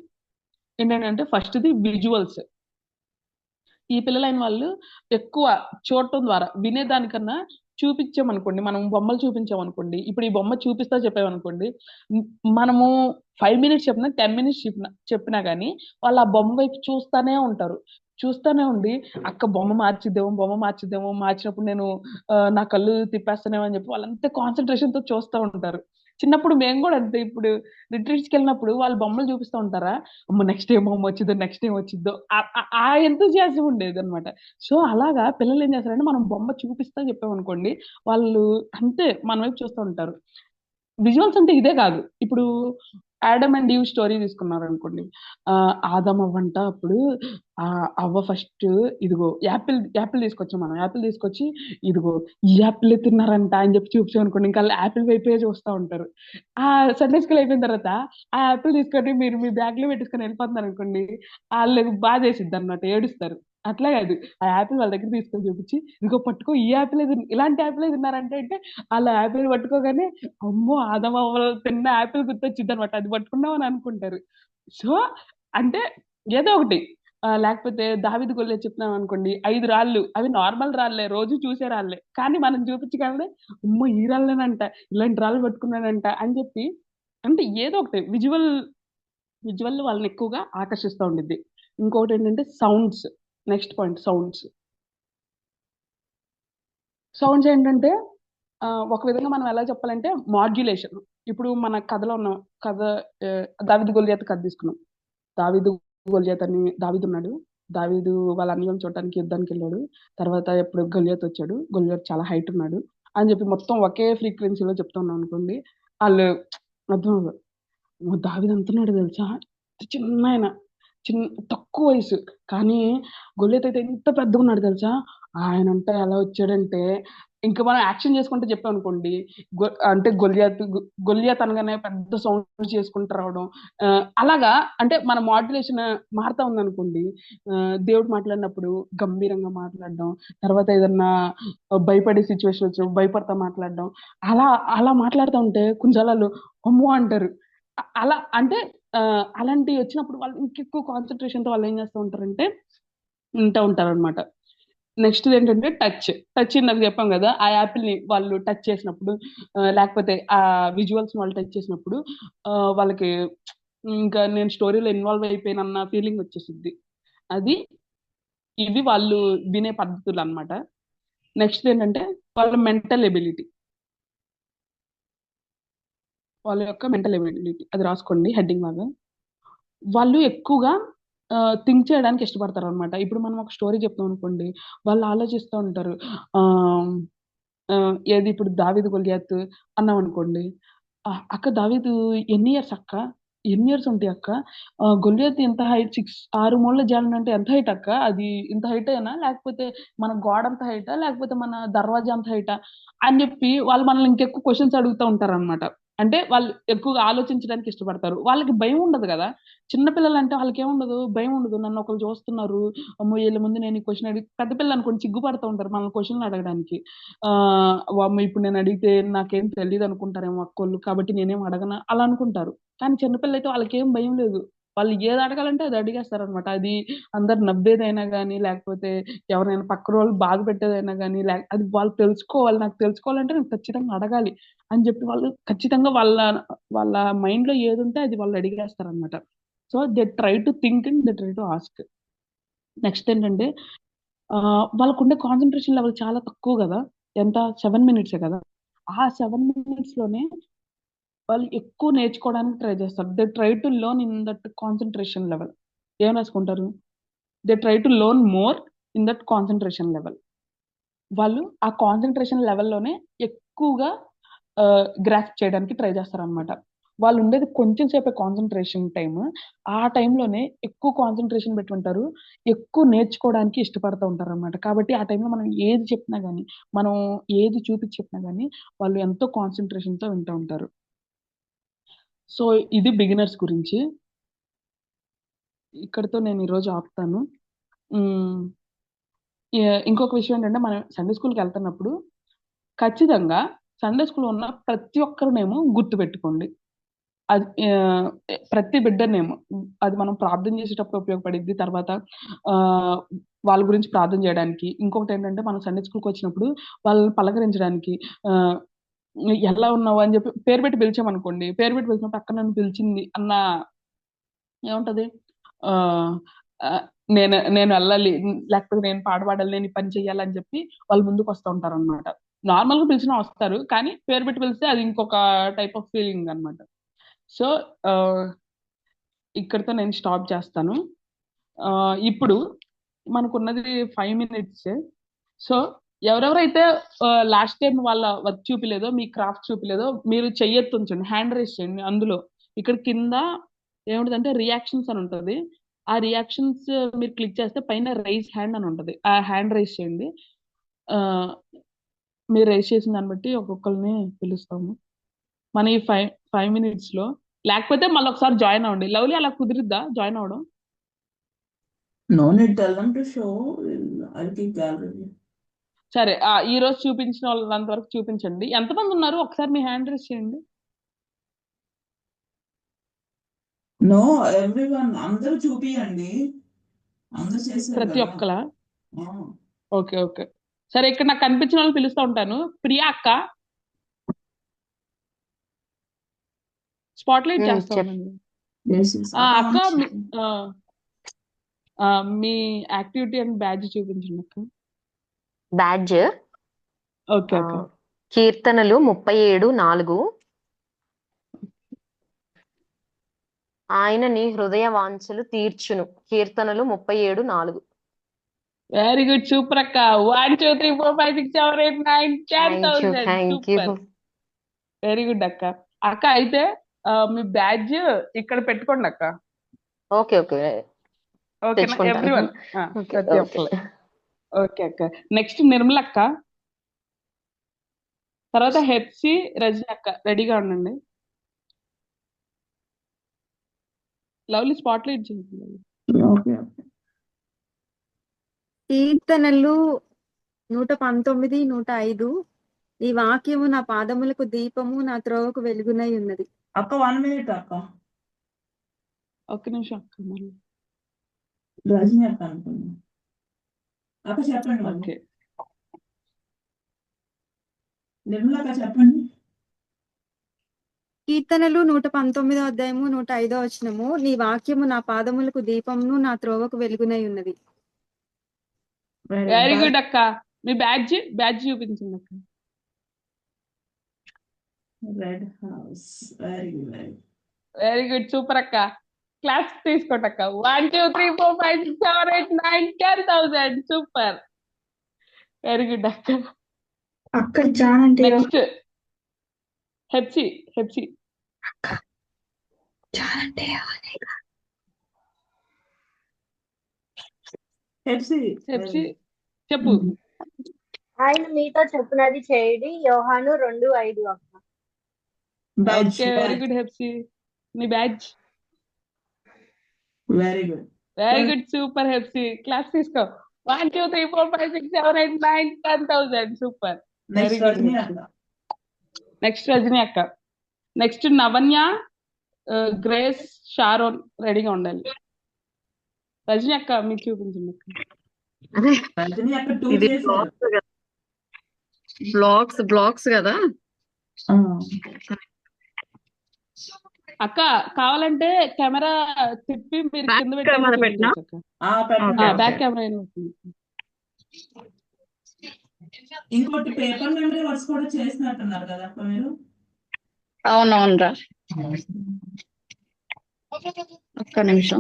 ఏంటంటే ఫస్ట్ది విజువల్స్. ఈ పిల్లలైన వాళ్ళు ఎక్కువ చూడటం ద్వారా వినేదానికన్నా చూపించామనుకోండి, మనం బొమ్మలు చూపించామనుకోండి, ఇప్పుడు ఈ బొమ్మ చూపిస్తా చెప్పామనుకోండి, మనము 5 మినిట్స్ చెప్పినా 10 మినిట్స్ చెప్పినా కానీ వాళ్ళు ఆ బొమ్మ వైపు చూస్తానే ఉంటారు. చూస్తానే ఉండి అక్క బొమ్మ మార్చిద్దేమో, మార్చినప్పుడు నేను నా కళ్ళు తిప్పేస్తానేమో అని చెప్పి వాళ్ళంతా కాన్సన్ట్రేషన్ తో చూస్తూ ఉంటారు. చిన్నప్పుడు మేము కూడా అంతే. ఇప్పుడు రిట్రీట్స్కి వెళ్ళినప్పుడు వాళ్ళు బొమ్మలు చూపిస్తూ ఉంటారా, అమ్మ నెక్స్ట్ ఏం బొమ్మ వచ్చిద్దో, నెక్స్ట్ ఏం వచ్చిద్దో, ఆ ఎంతూజియాజం ఉండేది అనమాట. సో అలాగా పిల్లలు ఏం చేస్తారంటే మనం బొమ్మ చూపిస్తా చెప్పామనుకోండి, వాళ్ళు అంతే మన వైపు చూస్తూ ఉంటారు. విజువల్స్ అంటే ఇదే కాదు. ఇప్పుడు ఆడమ్ అండ్ ఈవ్ స్టోరీ తీసుకున్నారు అనుకోండి. ఆదమ్ అవ్వంట అప్పుడు అవ్వ ఫస్ట్ ఇదిగో యాపిల్ తీసుకొచ్చాం. మనం యాపిల్ తీసుకొచ్చి ఇదిగో ఈ యాపిల్ తిన్నారంట అని చెప్పి చూపించాం అనుకోండి, ఇంకా వాళ్ళు యాపిల్ వైపే చూస్తూ ఉంటారు. ఆ సండే స్కూల్ అయిపోయిన తర్వాత ఆ యాపిల్ తీసుకొని మీరు మీ బ్యాగ్ లో పెట్టేసుకొని వెళ్ళిపోతున్నారు అనుకోండి, వాళ్ళకి బాధ వేసిద్ది అనమాట, ఏడుస్తారు. అట్లా కాదు, ఆ యాపిల్ వాళ్ళ దగ్గర తీసుకొని చూపించి ఇదిగో పట్టుకో, ఈ యాపిల్ ఇలాంటి యాపిల్ తిన్నారంటే అంటే వాళ్ళ యాపిల్ పట్టుకోగానే అమ్మో ఆదమ తిన్న యాపిల్ గుర్తొచ్చింది అనమాట, అది పట్టుకున్నాం అని అనుకుంటారు. సో అంటే ఏదో ఒకటి లేకపోతే దావీదు గొల్లియత్ చెప్తున్నాం అనుకోండి, 5 రాళ్ళు, అవి నార్మల్ రాళ్ళే, రోజు చూసే రాళ్ళే, కానీ మనం చూపించగలనే అమ్మో ఈ రాళ్ళేనంట, ఇలాంటి రాళ్ళు పట్టుకున్నానంట అని చెప్పి, అంటే ఏదో ఒకటి విజువల్ వాళ్ళని ఎక్కువగా ఆకర్షిస్తూ ఉండిద్ది. ఇంకొకటి ఏంటంటే సౌండ్స్. నెక్స్ట్ పాయింట్ సౌండ్స్ ఏంటంటే ఒక విధంగా మనం ఎలా చెప్పాలంటే మాడ్యులేషన్. ఇప్పుడు మన కథలో ఉన్న కథ, దావీదు గొల్లియత్ కథ తీసుకున్నాం. దావీదు ఉన్నాడు. దావీదు వాళ్ళ అన్నయ్యను చూడటానికి యుద్ధానికి వెళ్ళాడు. తర్వాత ఎప్పుడు గొల్లియత్ వచ్చాడు, గొల్లియత్ చాలా హైట్ ఉన్నాడు అని చెప్పి మొత్తం ఒకే ఫ్రీక్వెన్సీలో చెప్తున్నాం అనుకోండి, వాళ్ళు అర్థం అవ్వదు. దావీదు అంటున్నాడు తెలుసా, చిన్న ఆయన, తక్కువ వయసు, కానీ గొల్లియత్ అయితే ఎంత పెద్దగా ఉన్నాడు తెలుసా. ఆయన అంటే ఎలా వచ్చాడంటే, ఇంకా మనం యాక్షన్ చేసుకుంటే చెప్పాం అనుకోండి, అంటే గొల్లియత్ అనగానే పెద్ద సౌండ్ చేసుకుంటూ రావడం, అలాగా. అంటే మన మాడ్యులేషన్ మారుతా ఉందనుకోండి, దేవుడు మాట్లాడినప్పుడు గంభీరంగా మాట్లాడడం, తర్వాత ఏదన్నా భయపడే సిచ్యువేషన్ వచ్చినప్పుడు భయపడతా మాట్లాడడం, అలా అలా మాట్లాడుతూ ఉంటే కుంజాలలో అమ్మో అంటారు. అలా అంటే అలాంటివి వచ్చినప్పుడు వాళ్ళు ఇంకెక్కువ కాన్సన్ట్రేషన్తో వాళ్ళు ఏం చేస్తూ ఉంటారంటే వింటూ ఉంటారు అనమాట. నెక్స్ట్ ఏంటంటే టచ్ ఇందాక చెప్పాం కదా, ఆ యాపిల్ ని వాళ్ళు టచ్ చేసినప్పుడు, లేకపోతే ఆ విజువల్స్ వాళ్ళు టచ్ చేసినప్పుడు వాళ్ళకి ఇంకా నేను స్టోరీలో ఇన్వాల్వ్ అయిపోయినన్న ఫీలింగ్ వచ్చేసిద్ది. అది ఇవి వాళ్ళు వినే పద్ధతులు అనమాట. నెక్స్ట్ ఏంటంటే వాళ్ళ మెంటల్ ఎబిలిటీ. వాళ్ళ యొక్క మెంటల్ ఎబిలిటీ అది రాసుకోండి హెడ్డింగ్ లాగా. వాళ్ళు ఎక్కువగా థింక్ చేయడానికి ఇష్టపడతారు అనమాట. ఇప్పుడు మనం ఒక స్టోరీ చెప్తాం అనుకోండి, వాళ్ళు ఆలోచిస్తూ ఉంటారు. ఏది ఇప్పుడు దావీదు గొల్లియత్ అన్నాం అనుకోండి, అక్క దావీదు ఎన్ని ఇయర్స్ ఉంటాయి అక్క, గొల్లియత్ ఎంత హైట్, 6 మూళ్ళ జాలన్ అంటే ఎంత హైట్ అక్క, అది ఇంత హైట్ అయినా, లేకపోతే మన గోడ అంత హైటా, లేకపోతే మన దర్వాజా అంత హైటా అని చెప్పి వాళ్ళు మనల్ని ఇంకెక్కువ క్వశ్చన్స్ అడుగుతూ ఉంటారు అనమాట. అంటే వాళ్ళు ఎక్కువగా ఆలోచించడానికి ఇష్టపడతారు. వాళ్ళకి భయం ఉండదు కదా. చిన్నపిల్లలు అంటే వాళ్ళకి ఏముండదు, భయం ఉండదు. నన్ను ఒకరు చూస్తున్నారు, అమ్మో వీళ్ళ ముందు నేను ఈ క్వశ్చన్ అడిగి, పెద్ద పిల్లలు అనుకోండి సిగ్గుపడుతూ ఉంటారు మనల్ని క్వశ్చన్లు అడగడానికి. అమ్మ ఇప్పుడు నేను అడిగితే నాకేం తెలియదు అనుకుంటారేమో అక్కోళ్ళు, కాబట్టి నేనేం అడగను అలా అనుకుంటారు. కానీ చిన్నపిల్లలు అయితే వాళ్ళకి ఏం భయం లేదు. వాళ్ళు ఏది అడగాలంటే అది అడిగేస్తారు అనమాట. అది అందరు నవ్వేదైనా కానీ, లేకపోతే ఎవరైనా పక్కన వాళ్ళు బాధ పెట్టేదైనా కానీ, అది వాళ్ళు తెలుసుకోవాలి. నాకు తెలుసుకోవాలంటే నేను ఖచ్చితంగా అడగాలి అని చెప్పి వాళ్ళు ఖచ్చితంగా వాళ్ళ మైండ్ లో ఏది ఉంటే అది వాళ్ళు అడిగేస్తారు అనమాట. So they try to think and they try to ask. Next ఏంటంటే వాళ్ళకు ఉండే కాన్సన్ట్రేషన్ లెవెల్ చాలా తక్కువ కదా, ఎంత 7 మినిట్సే కదా. ఆ 7 మినిట్స్ లోనే వాళ్ళు ఎక్కువ నేర్చుకోవడానికి ట్రై చేస్తారు. They try to learn in that concentration level. ఏం రాసుకుంటారు, they try to learn more in that concentration level. వాళ్ళు ఆ కాన్సన్ట్రేషన్ లెవెల్లోనే ఎక్కువగా గ్రాస్ప్ చేయడానికి ట్రై చేస్తారు అనమాట. వాళ్ళు ఉండేది కొంచెం సేపే కాన్సన్ట్రేషన్ టైం, ఆ టైంలోనే ఎక్కువ కాన్సన్ట్రేషన్ పెట్టి ఉంటారు, ఎక్కువ నేర్చుకోవడానికి ఇష్టపడుతూ ఉంటారు అనమాట. కాబట్టి ఆ టైంలో మనం ఏది చెప్పినా కానీ, మనం ఏది చూపించి చెప్పినా కానీ వాళ్ళు ఎంతో కాన్సన్ట్రేషన్తో వింటూ ఉంటారు. సో ఇది బిగినర్స్ గురించి. ఇక్కడితో నేను ఈరోజు ఆపుతాను. ఇంకొక విషయం ఏంటంటే, మనం సండే స్కూల్కి వెళ్తున్నప్పుడు ఖచ్చితంగా సండే స్కూల్ ఉన్న ప్రతి ఒక్కరినేమో గుర్తుపెట్టుకోండి. అది ప్రతి బిడ్డ నేమ్ అది మనం ప్రార్థన చేసేటప్పుడు ఉపయోగపడిద్ది. తర్వాత ఆ వాళ్ళ గురించి ప్రార్థన చేయడానికి. ఇంకొకటి ఏంటంటే మనం సండే స్కూల్కి వచ్చినప్పుడు వాళ్ళని పలకరించడానికి ఎలా ఉన్నావు అని చెప్పి పేరు పెట్టి పిలిచామనుకోండి, పేరు పెట్టి పిలిచినప్పుడు అక్క నన్ను పిలిచింది అన్న ఏముంటది ఆ ఆ, నేను నేను వెళ్ళాలి, లేకపోతే నేను పాట పాడాలి, నేను ఈ పని చెయ్యాలి అని చెప్పి వాళ్ళు ముందుకు వస్తూ ఉంటారు అనమాట. నార్మల్ గా పిలిచినా వస్తారు, కానీ పేరు పెట్టి పిలిస్తే అది ఇంకొక టైప్ ఆఫ్ ఫీలింగ్ అనమాట. సో ఇక్కడితో నేను స్టాప్ చేస్తాను. ఇప్పుడు మనకున్నది 5 minutes. సో ఎవరెవరైతే లాస్ట్ టైం వాళ్ళ వర్క్ చూపిలేదో, మీ క్రాఫ్ట్ చూపిలేదో, మీరు చెయ్యొత్తు ఉంచండి, హ్యాండ్ రైజ్ చేయండి. అందులో ఇక్కడ కింద ఏముంటదంటే రియాక్షన్స్ అని ఉంటుంది. ఆ రియాక్షన్స్ మీరు క్లిక్ చేస్తే పైన రైజ్ హ్యాండ్ అని ఉంటుంది, ఆ హ్యాండ్ రైజ్ చేయండి. ఆ, మీరు రైజ్ చేసిన దాన్ని బట్టి ఒక్కొక్కరిని పిలుస్తాము మన ఈ 5 minutes లో. లేకపోతే మళ్ళీ ఒకసారి జాయిన్ అవ్వండి. లవ్లీ అలా కుదిరిద్దా జాయిన్ అవ్వడం? No need, tell them to show. I'll keep gallery. సరే, ఈ రోజు చూపించిన వాళ్ళంత వరకు చూపించండి. ఎంతమంది ఉన్నారు ఒకసారి మీ హ్యాండ్ రైజ్ చేయండి. No, everyone. అందరూ చూపియండి. అందరూ చేశారు ప్రతి కదా. ఒక్కలా? ఆ. ఓకే ఓకే, సరే. ఇక్కడ నాకు కనిపించిన వాళ్ళు పిలుస్తూ ఉంటాను. ప్రియా అక్క స్పాట్ లైట్ చేస్తా చెప్ ఉండండి. Yes, yes. అక్క మీ యాక్టివిటీ అండ్ బ్యాడ్జ్ చూపించండి అక్క. Badge okay okay. కీర్తనలు 37:4. ఆయన నీ హృదయ వాంఛలు తీర్చును. కీర్తనలు 37:4. వెరీ గుడ్, సూపర్ అక్క. 1 2 3 4 5 6 7 8 9 thank you 10,000. Thank you. Super, very good అక్క. అక్క అయితే మీ బ్యాడ్జ్ ఇక్కడ పెట్టుకోండి అక్క. ఓకే ఓకే ఓకేనా తెచ్చుకుంటాను. ఎవ్రీవన్? ఓకే ప్రతి ఓకే ఒక్కరు. ఓకే అక్క. నెక్స్ట్ నిర్మల అక్క, తర్వాత హెప్సి, రజని అక్క. రెడీగా ఉండండి. లవ్లీ స్పాట్ లైట్ చేయండి. Okay. కీర్తనలు 119, 105. నీ వాక్యము నా పాదములకు దీపము, నా త్రోవకు వెలుగునై ఉన్నది. అక్క 1 minute అక్క. ఒక్క నిమిషం అక్క. మళ్ళీ రజని అక్క అనుకున్నా. అక్క చెప్పండి మళ్ళీ. ఓకే. నిర్మల అక్క చెప్పండి. కీర్తనలు 119 105. నీ వాక్యము నా పాదములకు దీపమును, నా త్రోవకు వెలుగునై ఉన్నది. వెరీ గుడ్ అక్క. మీ బ్యాడ్జ్ చూపించండి అక్క. Red house. Very good, very good. Very good, super అక్క. క్లాస్ తీసుకోండి అక్క. 1 2 3 4 5 6 7 8 9 10,000. సూపర్, వెరీ గుడ్ అక్క. అక్క జాన్ అంటే నెక్స్ట్ హెప్సి. జాన్ అంటే హెప్సి చెప్పు. ఆయన మీతో చెప్పినది చేయుడి. యోహాను 2:5 అక్క. Okay, very good Hepsi. నీ badge. Very good, very good, super Hepsi. Class తీసుకో. 1 2 3 4 5 6 7 8 9 10,000. Super, very next good. Rajani అక్క. నెక్స్ట్ రజని అక్క. Next Navanya, Grace, Sharon. రెడీగా ఉండాలి. రజని అక్క మీకు చూపించండి అక్క. రజని అక్క 2 ఇది చేశారు. బ్లాక్స్ కదా. ఆ. అక్క కావాలంటే కెమెరా తిప్పి మీరు Back కింద camera పెట్టి పెట్టినా? అక్క. పెట్టండి. బ్యాక్ కెమెరా అయినా వస్తుంది. ఇంకోటి పేపర్ మెమరీ వర్క్స్ కూడా చేసినట్టున్నారు కదా అక్క మీరు. అవునవునరా, ఒక్క నిమిషం.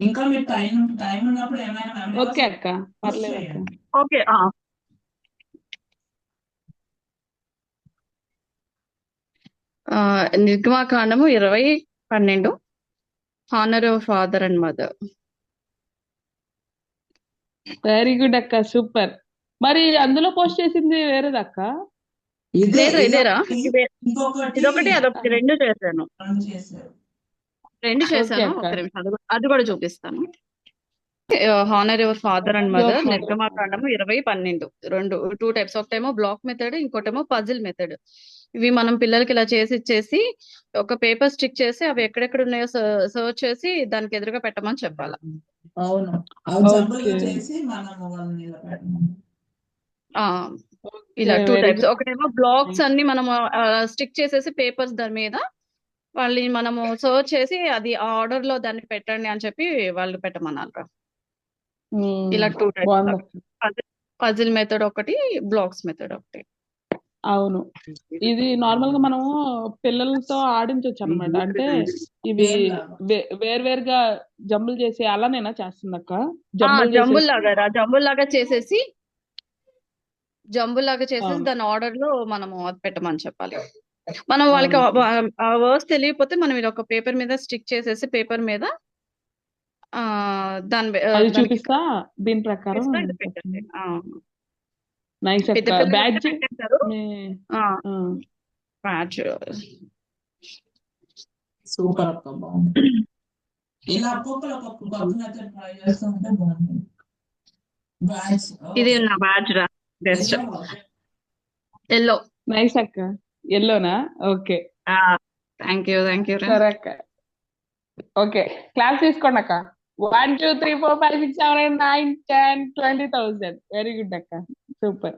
ఇంకా మీరు టైం ఉన్నప్పుడు ఏమైనా మెమరీ ఓకే అక్క, పర్లేదు అక్క. Okay. Nirgamakandamu 20:12. Honour of father and mother. Very good అక్క, సూపర్. మరి అందులో పోస్ట్ చేసింది వేరేదక్క? ఇదేరా, ఇంకొకటి ఇదొకటి అదొకటి, రెండు చేశాను. ఓకే ఒక్క అక్క. నిమిషం, అది కూడా చూపిస్తాను. Honour your father and mother, Okay. నిర్గమాకాండము 20:12. 2 టైప్స్. ఒకటేమో బ్లాక్ మెథడ్, ఇంకోటేమో పజిల్ మెథడ్. ఇవి మనం పిల్లలకి ఇలా చేసి ఇచ్చేసి ఒక పేపర్ స్టిక్ చేసి అవి ఎక్కడెక్కడ ఉన్నాయో సర్చ్ చేసి దానికి ఎదురుగా పెట్టమని చెప్పాలి. అవును, అవి జంబులుగా ఓకే చేసి మనము వాళ్ళని ఇలా పెట్టమని. ఆ, ఓకే ఇలా 2 వెరీ టైప్స్. గుడ్. ఒకటేమో బ్లాక్స్ అన్ని మనము స్టిక్ చేసేసి పేపర్స్ దాని మీద వాళ్ళని మనము సర్చ్ చేసి అది ఆ ఆర్డర్ లో దాన్ని పెట్టండి అని చెప్పి వాళ్ళు పెట్టమన్నారు. ఇలా 2 టైప్స్ బాగుంది అక్క. పజిల్ మెథడ్ ఒకటి, బ్లాక్స్ మెథడ్ ఒకటి. అవును, ఇది నార్మల్ గా మనము పిల్లలతో ఆడించవచ్చు అన్నమాట. అంటే ఇవి గేమ్ లాగా. వేర్వేరుగా జంబులు చేసి అలానేనా చేస్తుందక్క? జంబులు జంబుల్ చేసేసి జంబుల్ లాగా చేసేసి అవును దాని ఆర్డర్ లో మనము అది పెట్టమని చెప్పాలి. మనం వాళ్ళకి అవును ఆ వర్డ్స్ తెలియకపోతే మనం ఇది ఒక పేపర్ మీద స్టిక్ చేసేసి పేపర్ మీద ఆ అది దానికి చూపిస్తా దీని ప్రకారం చూపిస్తా ఇది పెట్టండి. నైస్ పెద్ద అక్క. పిల్లలు బ్యాడ్జ్ పెట్టేస్తారు. మీ ఆ, బ్యాచ్ సూపర్ అక్క, బాగుంది. ఇలా ఒక్కొక్కరు ఒక్కొక్క కొత్త మెథడ్ ట్రై చేస్తూ ఉంటే బాగుంటుంది. బ్యాచ్ ఇది నా బ్యాచ్ రా బెస్ట్ ఎల్లో. నైస్ అక్క. ఎల్లోనా? ఓకే థ్యాంక్ యూ రా. సరే అక్క. ఓకే, క్లాస్ తీసుకోండి అక్క. 1 2 3 4 5 6 7 8 9 10 20,000. వెరీ గుడ్ అక్క, super.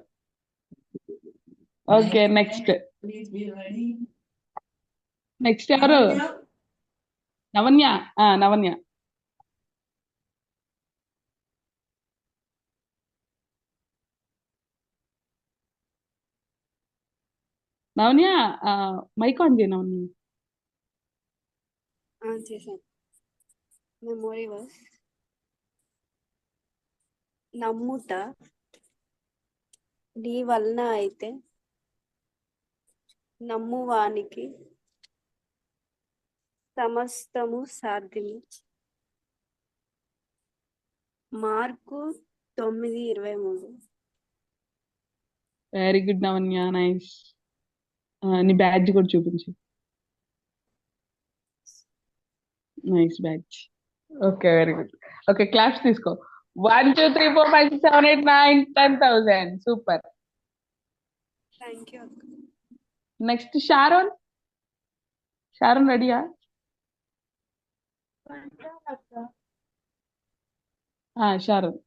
Okay next please be ready. Next ఎవరు? నవన్య. నవన్య. నవన్య మైక్ ఆన్ చేయి నవన్య. చేశాను. మెమొరీ వర్స్ నమ్ముట నీ వలన అయితే నమ్మువానికి సమస్తము సాధ్యము. Mark 9:23. Very good Navanya, nice. నీ బ్యాడ్జ్ కూడా చూపించు. Nice badge. Okay very good. Okay, claps తీసుకో. 1 2 3 4 5 6 7 8 9 10,000. Super. Thank you. Next Sharon. Sharon రెడీయా? షారోన్.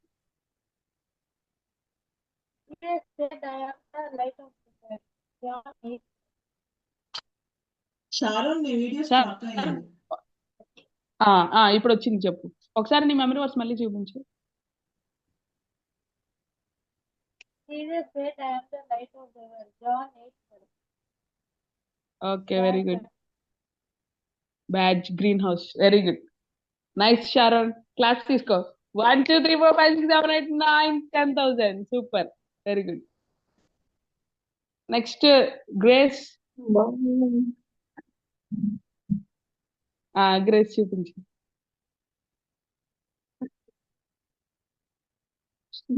షారోన్, నీ వీడియో షారోన్. స్టార్ట్ అయ్యింది. ఇప్పుడు వచ్చింది, చెప్పు ఒకసారి. నీ మెమరీ వర్స్ మళ్ళీ చూపించు. Okay very good. Badge green house. Very good, nice Sharon. Class తీసుకో. 1 2 3 4 5 6 7 8 9 10,000. Super, very good. Next grace. Grace చూపించు.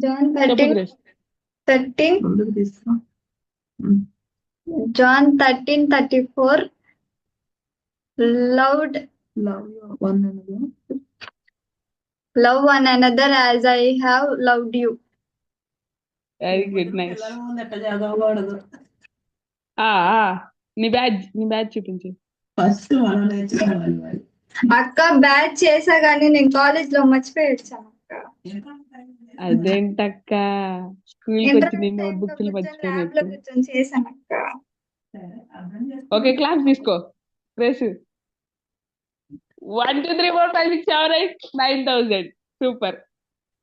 John చెప్పు grace. 13:34 love one another as I have loved you. Very good, nice. పిల్లల ముందు ఎట్లా చదవకూడదు. నీ బ్యాడ్జ్ చూపించు. First మనం నేర్చుకోవాలి మరి. అక్క బ్యాచ్ చేసా గానీ నేను కాలేజ్ లో మర్చిపోయి వచ్చాను అక్క. అదేంటక్క, స్కూల్కి వచ్చి నీ నోట్ బుక్స్ మర్చిపోయినట్టు. కూర్చొని చేశాను అక్క. ఓకే, క్లాస్ తీసుకో గ్రేస్. 1 2 3 4 5 6 7 8 9,000. సూపర్.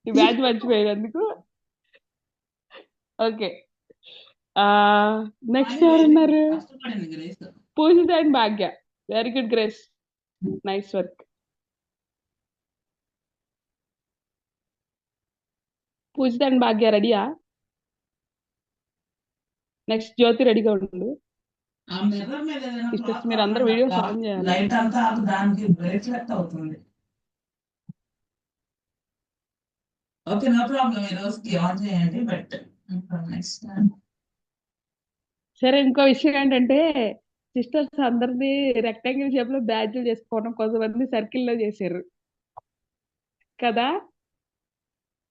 ఈ బ్యాచ్ మర్చిపోయినందుకు. ఓకే, నెక్స్ట్ ఎవరున్నారు? కష్టపడింది Grace. Pujitha and Bhagya. Very good Grace, nice work. Pujitha and Bhagya రెడీయా? నెక్స్ట్ జ్యోతి రెడీగా ఉండు. ఆ మిర్రర్ మీద ఏదైనా సిస్టర్స్ మీరు అందరూ వీడియోస్ ఆన్ చేయాలి. లైట్ అంతా దానికి రిఫ్లెక్ట్ అవుతుంది. Okay, no problem. ఈ రోజుకి ఆన్ చేయండి. బట్ నెక్స్ట్ సరే, ఇంకో విషయం ఏంటంటే సిస్టర్స్ అందరినీ రెక్టాంగిల్ షేప్ లో బ్యాడ్జ్లు చేసుకోవడం, కొంతమంది సర్కిల్ లో చేశారు కదా.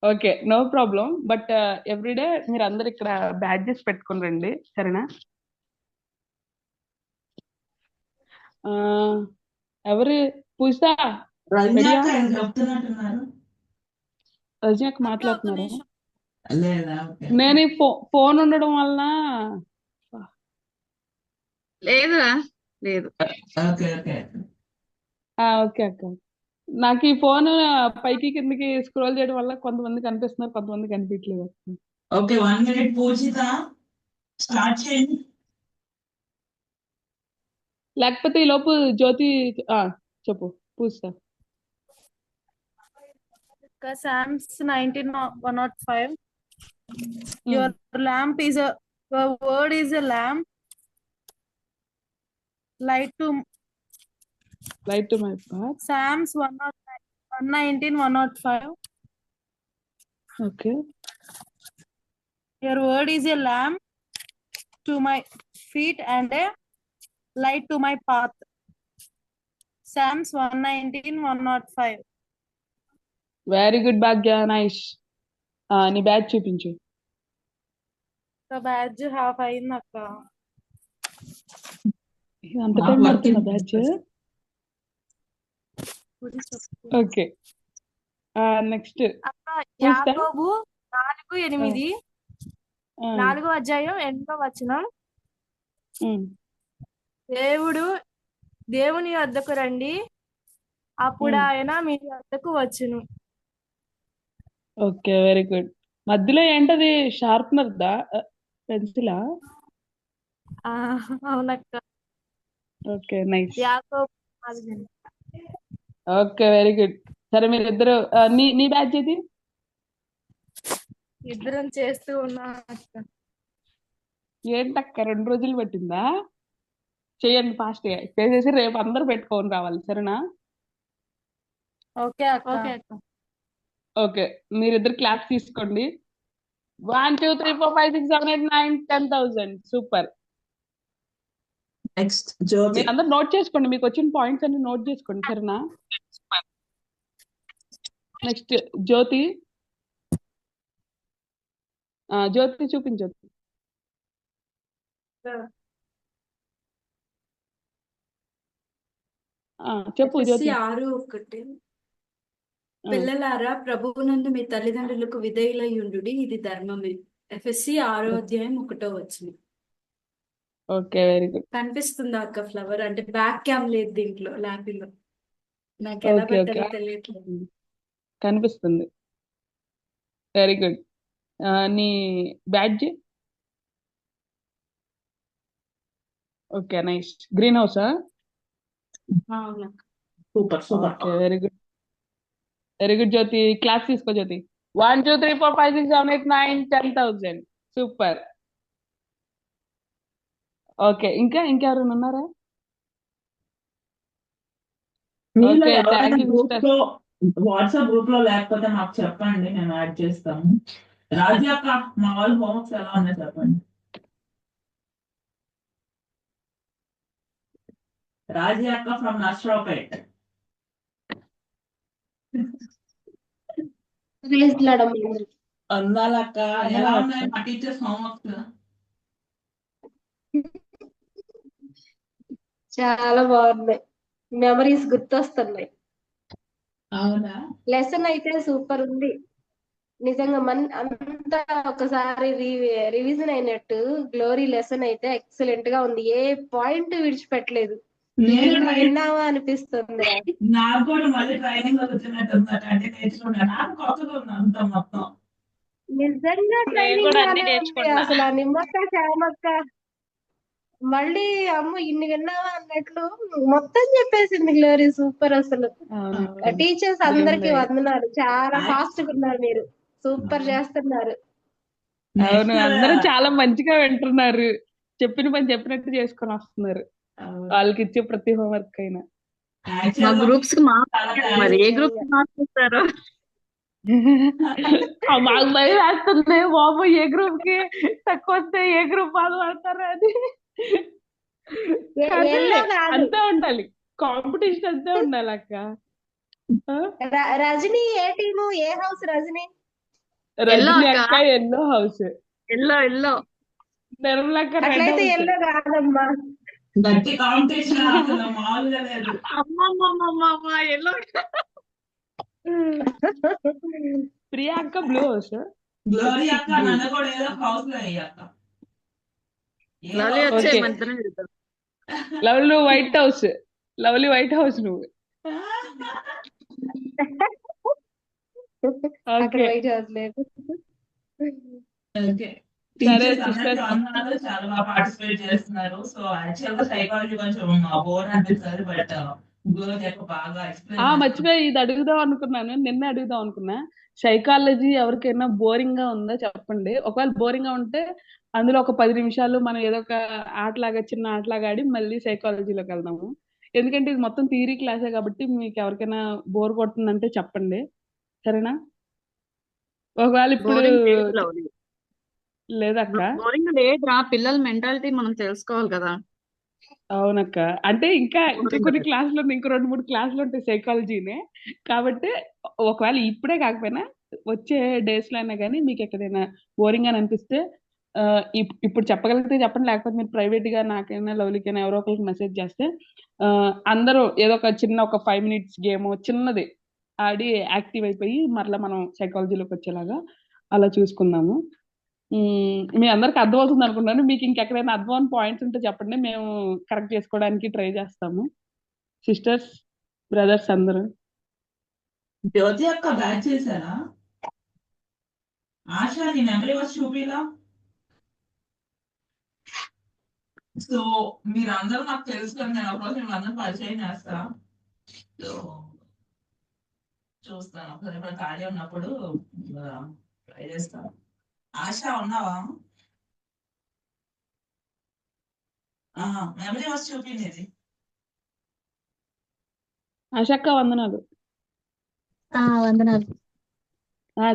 Okay, no problem. But everyday మీరు అందరు ఇక్కడ బ్యాడ్జెస్ పెట్టుకుని రండి, సరేనా? ఆ, ఎవరు పూజితా రెడీయా? రజనీకాంత్ ఆయన చెప్తున్నట్టున్నారు. రజనీకి అక్క ఒక మాట్లాడుతున్నారా? నిమిషం. లేదా? ఓకే నేను ఈ ఫోన్ ఉండడం వలన లేదురా లేదు. Okay okay. ఓకే అక్క. నాకు ఈ ఫోన్ పైకి కిందకి స్క్రోల్ చేయడం వల్ల కొంతమంది కనిపిస్తున్నారు, కొంతమంది కనిపించలేదు అక్క. ఓకే 1 minute పూజిత స్టార్ట్ చేయండి. లేకపోతే ఈ లోపు జ్యోతి చెప్పు Pujitha. Psalms 19:105. Your lamp is your word is a lamp, light to light to my path. Psalms 119:105. Okay. Your word is a lamp to my feet and a light to my path. Psalms 119:105. Very good Bhagya, nice. నీ batch చూపించు. Badge half అయింది అక్క. అంత time పడుతుందా batch? Okay, next అక్క యాకోబు 4:8. 4వ అధ్యాయం 8వ వచనం. దేవుని వద్దకు రండి, అప్పుడు ఆయన మీ వద్దకు వచ్చును. Okay, very good. మధ్యలో ఏంటది? షార్ప్నర్ దా, పెన్సిలా? అవునక్క. Okay, nice. Yakobu. Okay, very good. సరే మీరిద్దరు నీ బ్యాచ్ ఇది ఇద్దరం చేస్తూ ఉన్నాం అక్క. ఏంటక్క 2 రోజులు పట్టిందా? చేయండి ఫాస్ట్ గా చేసేసి రేపు అందరు పెట్టుకొని రావాలి, సరేనా? ఓకే అక్క. ఓకే అక్క. ఓకే, మీరిద్దరు క్లాప్స్ తీసుకోండి. 1 2 3 4 5 6 7 8 9 10,000. సూపర్. నెక్స్ట్ జ్యోతి. మీరు అందరు నోట్ చేసుకోండి, మీకు వచ్చిన పాయింట్స్ అన్ని నోట్ చేసుకోండి, సరేనా? నెక్స్ట్ జ్యోతి. జ్యోతి చూపించు. చెప్పు జ్యోతి. 6:1. పిల్లలారా, ప్రభువునందు మీ తల్లిదండ్రులకు విధేయులయుండుడి, ఇది ధర్మమే. ఎఫ్ఎస్సి 6వ అధ్యాయం 1వ వచనం. Okay, very good. కనిపిస్తుందా అక్క ఫ్లవర్? అంటే బ్యాక్ క్యామ్ లేదు దీంట్లో ల్యాపిలో, నాకు ఎలా ఓకే ఓకే, పెట్టాలో తెలియట్లేదు. కనిపిస్తుంది. Very good. నీ బ్యాడ్జ్? Okay, nice. గ్రీన్ హౌసా? Super super. Okay, very good. Very good Jyothi. Class తీసుకో జ్యోతి. 1 2 3 4 5 6 7 8 9 10,000. సూపర్. ఓకే, ఇంకెవరైనా ఉన్నారా? Okay, thank you sister. WhatsApp group లో లేకపోతే మాకు చెప్పండి, మేము యాడ్ చేస్తాము. రాజీ అక్క, మా వాళ్ళు హోంవర్క్స్ ఎలా ఉన్నాయి చెప్పండి. రాజీ అక్క ఫ్రమ్ నర్సరావుపేట్. అందాలక్క, ఎలా ఉన్నాయి మా టీచర్స్ హోంవర్క్స్? చాలా బాగున్నాయి, మెమరీస్ గుర్తొస్తున్నాయి. అవునా? లెసన్ అయితే సూపర్ ఉంది నిజంగా. అంతా ఒకసారి రివిజన్ అయినట్టు గ్లోరీ లెసన్ అయితే ఎక్సలెంట్ గా ఉంది, ఏ పాయింట్ విడిచిపెట్టలేదు. విన్నావా అనిపిస్తుంది. నాకు కూడా మళ్ళీ ట్రైనింగ్ అవుతున్నట్టు అంటే నేర్చుకున్నా, నాకు కొత్తగా ఉంది అంతా మొత్తం. నిజంగా ట్రైనింగ్ లానే ఉంది అసలు. ఆ నిమ్మక్క శ్యామక్క మళ్ళీ అమ్మ ఇన్ని విన్నావా అన్నట్లు మొత్తం చెప్పేసింది గ్లోరీ. సూపర్ అసలు. టీచర్స్ అందరికి వందనాలు, చాలా ఫాస్ట్ గా ఉన్నారు మీరు, సూపర్ చేస్తున్నారు. అవును, అందరూ చాలా మంచిగా వింటున్నారు, చెప్పిన పని చెప్పినట్టు చేసుకొని వస్తున్నారు, వాళ్ళకి ఇచ్చే ప్రతి హోంవర్క్ అయినా. మా గ్రూప్స్ మరి ఏ గ్రూప్ మార్చేస్తారు? మాకు భయం వేస్తుంది బాబు, ఏ గ్రూప్ కి తక్కువ వస్తే ఏ గ్రూప్ బాధపడతారు అని. అంతే ఉండాలి, కాంపిటీషన్ అంతే ఉండాలి అక్క. రజనీ ఏ టీము, ఏ హౌస్? రజనీ రజనీ అక్క ఎల్లో హౌస్. ఎల్లో నిర్మలక్క అట్లయితే ఎల్లో కాదమ్మా, గట్టి కాంపిటీషన్ అసలు మామూలుగా లేదు. అమ్మమ్మమ్మమ్మ yellow Priyanka blue house Glory అక్క నన్ను కూడా ఏదో హౌస్ లో అయ్యాక లవ్లీ వచ్చే ఓకే మన ఇద్దరం చేద్దాం. Lovely white house, lovely white house నువ్వు. అక్కడ ఓకే వైట్ హౌస్ లేదు. ఓకే సరే టీచర్స్ అందరికీ సిస్టర్స్. వందనాలు, చాలా బాగా పార్టిసిపేట్ చేస్తున్నారు. సో యాక్చువల్ గా సైకాలజీ కొంచెం బోర్ అనిపిస్తుంది, బట్ గ్లోరీ అక్క బాగా ఎక్స్ప్లెయిన్ చేస్తారు. మర్చిపోయి ఇది అడుగుదాం అనుకున్నాను, నిన్నే అడుగుదాం అనుకున్నా. సైకాలజీ ఎవరికైనా బోరింగ్ గా ఉందా చెప్పండి. ఒకవేళ బోరింగ్ గా ఉంటే అందులో ఒక 10 నిమిషాలు మనం ఏదో ఒక ఆటలాగా, చిన్న ఆటలాగా ఆడి మళ్ళీ సైకాలజీలోకి వెళ్దాము. ఎందుకంటే ఇది మొత్తం థియరీ క్లాసే కాబట్టి మీకు ఎవరికైనా బోర్ కొడుతుందంటే చెప్పండి, సరేనా? ఒకవేళ ఇప్పుడు బోరింగ్ లేదు లవ్లీ, లేదక్క. బోరింగ్ లేదురా. పిల్లల మెంటాలిటీ మనం తెలుసుకోవాలి కదా. అవునక్క, అంటే ఇంకా బోరింగ్ కొన్ని క్లాసులు, ఇంకో 2-3 క్లాసులు ఉంటాయి సైకాలజీనే. కాబట్టి ఒకవేళ ఇప్పుడే కాకపోయినా వచ్చే డేస్ లో అయినా కానీ మీకు ఎక్కడైనా బోరింగ్ అని అనిపిస్తే ఇప్పుడు చెప్పగలిగితే చెప్పండి, లేకపోతే మీరు ప్రైవేట్ గా నాకైనా లవ్లీకైనా ఎవరో ఒకరికి మెసేజ్ చేస్తే అందరూ ఏదో ఒక చిన్న ఒక 5 minutes గేమ్ చిన్నది ఆడి యాక్టివ్ అయిపోయి మరలా మనం సైకాలజీలోకి వచ్చేలాగా అలా చూసుకుందాము. మీ అందరికి అర్థమవుతుంది అనుకుంటాను. మీకు ఇంకెక్కడైనా అర్థమైన పాయింట్స్ ఉంటే చెప్పండి, మేము కరెక్ట్ చేసుకోవడానికి ట్రై చేస్తాము. సిస్టర్స్, బ్రదర్స్ అందరూ. జ్యోతి అక్క బ్యాచ్ చేశారా? ఆశా నీ మెమరీ వచ్చి చూపిలా. సో మీరందరూ నాకు తెలుసు కదా, నేను ఒకరోజు మిమ్మల్ని పరిచయం చేస్తా. సో చూస్తాను ఒకసారి, ఇప్పుడు ఖాళీ ఉన్నప్పుడు ట్రై చేస్తాను. ఆశా ఉన్నావా? మెమరీ వచ్చి చూపించేది. ఆశక్క వందనాలు. వందనాలు.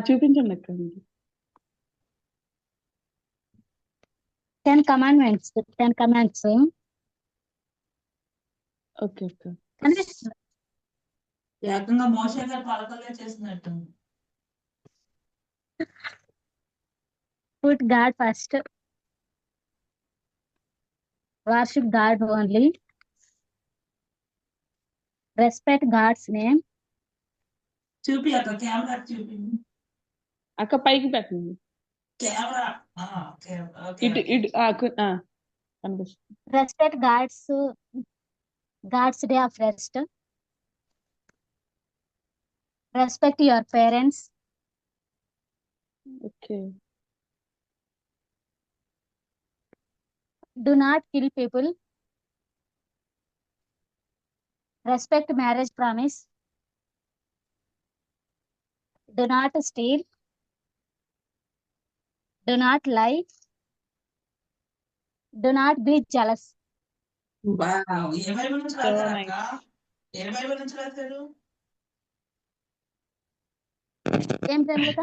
చూపించండి అక్క. 10 commandments. 10 commands. ఓకే అక్క. ఏకంగా మోషే గారు పలకలే చేసినట్టు. Put God first. Worship God only. Respect God's name. చూపి అక్క, కెమెరా చూపి అక్క, పైకి పెట్టండి కెమెరా. ఇటు ఇటు కనిపిస్తుంది. Respect God's day of rest. Respect your parents. Okay. Do not kill people. Respect marriage promise. Do not steal. Do not lie. Do not be jealous. A Bible నుంచి రాశారు అక్క? ఏ బైబిల్ నుంచి రాశారు? ఏం ప్రేమలత?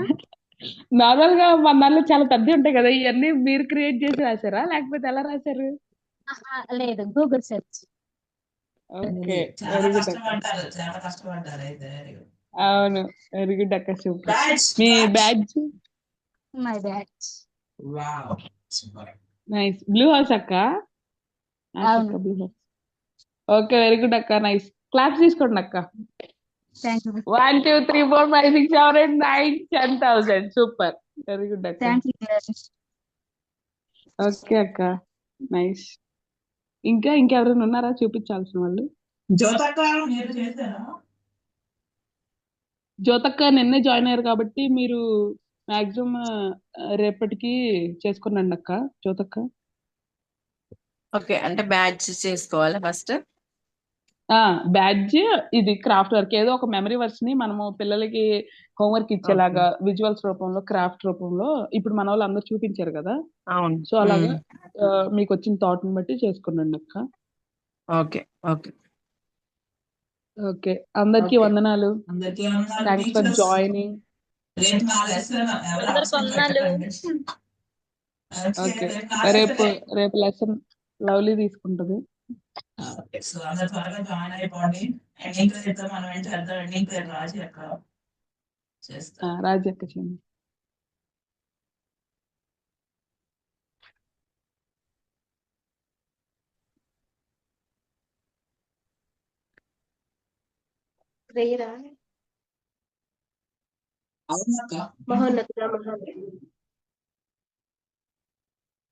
నార్మల్ గా మన దాంట్లో చాలా పెద్ద ఉంటాయి కదా, ఇవన్నీ మీరు క్రియేట్ చేసి రాశారా లేకపోతే ఎలా రాశారు? లేదు, గూగుల్ సెర్చ్. ఓకే, చాలా వెరీ గుడ్ అక్క. కష్టపడ్డారు, చాలా కష్టపడ్డారు అయితే. అవును, వెరీ గుడ్ అక్క, super. Me badge? My badge. Wow, super. Nice. Blue house అక్క? అవును. Blue house. Okay, very good అక్క, నైస్. క్లాప్స్ తీసుకోండి అక్క. Thank you. 1 2 3 4 5 6 7 8 9 10,000. Super, very good అక్క. Thank you. ఓకే అక్క, నైస్. ఇంకెవరైనా ఉన్నారా చూపించాల్సిన వాళ్ళు? జ్యోతక్క మీరు చేశారా? జ్యోతక్క నిన్నే జాయిన్ అయ్యారు కాబట్టి మీరు మాక్సిమం రేపటికి చేసుకున్నాండి అక్క. జ్యోతక్క ఓకే, అంటే బ్యాచ్ చేసుకోవాలి ఫస్ట్. బ్యాడ్జ్, ఇది క్రాఫ్ట్ వర్క్, ఏదో ఒక మెమరీ వర్క్స్ ని మనము పిల్లలకి హోంవర్క్ ఇచ్చేలాగా విజువల్స్ రూపంలో, క్రాఫ్ట్ రూపంలో ఇప్పుడు మన వాళ్ళు అందరు చూపించారు కదా. అవును. సో అలాగా మీకు వచ్చిన థాట్ ని బట్టి చేసుకున్నాండి అక్క. ఓకే ఓకే ఓకే, అందరికీ వందనాలు. అందరికీ వందనాలు థ్యాంక్స్ ఫర్ టీచర్స్. జాయినింగ్. రేపు నా లెసన్ ఎవరు అందరికి absent వందనాలు. పెట్టకండి. ఓకే, రేపు నా రేపు లెసన్. రేపు లెసన్ లవ్లీ తీసుకుంటది. సో అందరు త్వరగా జాయిన్ అయిపోండి. ఎండింగ్ ప్రేయర్ తో మనం ఏం చేద్దాం? ఎండింగ్ ప్రేయర్ రాజీ అక్క చేస్తాం. రాజీ అక్క చేయండి. ప్రేయరా అవునక్క మహోన్నతుడా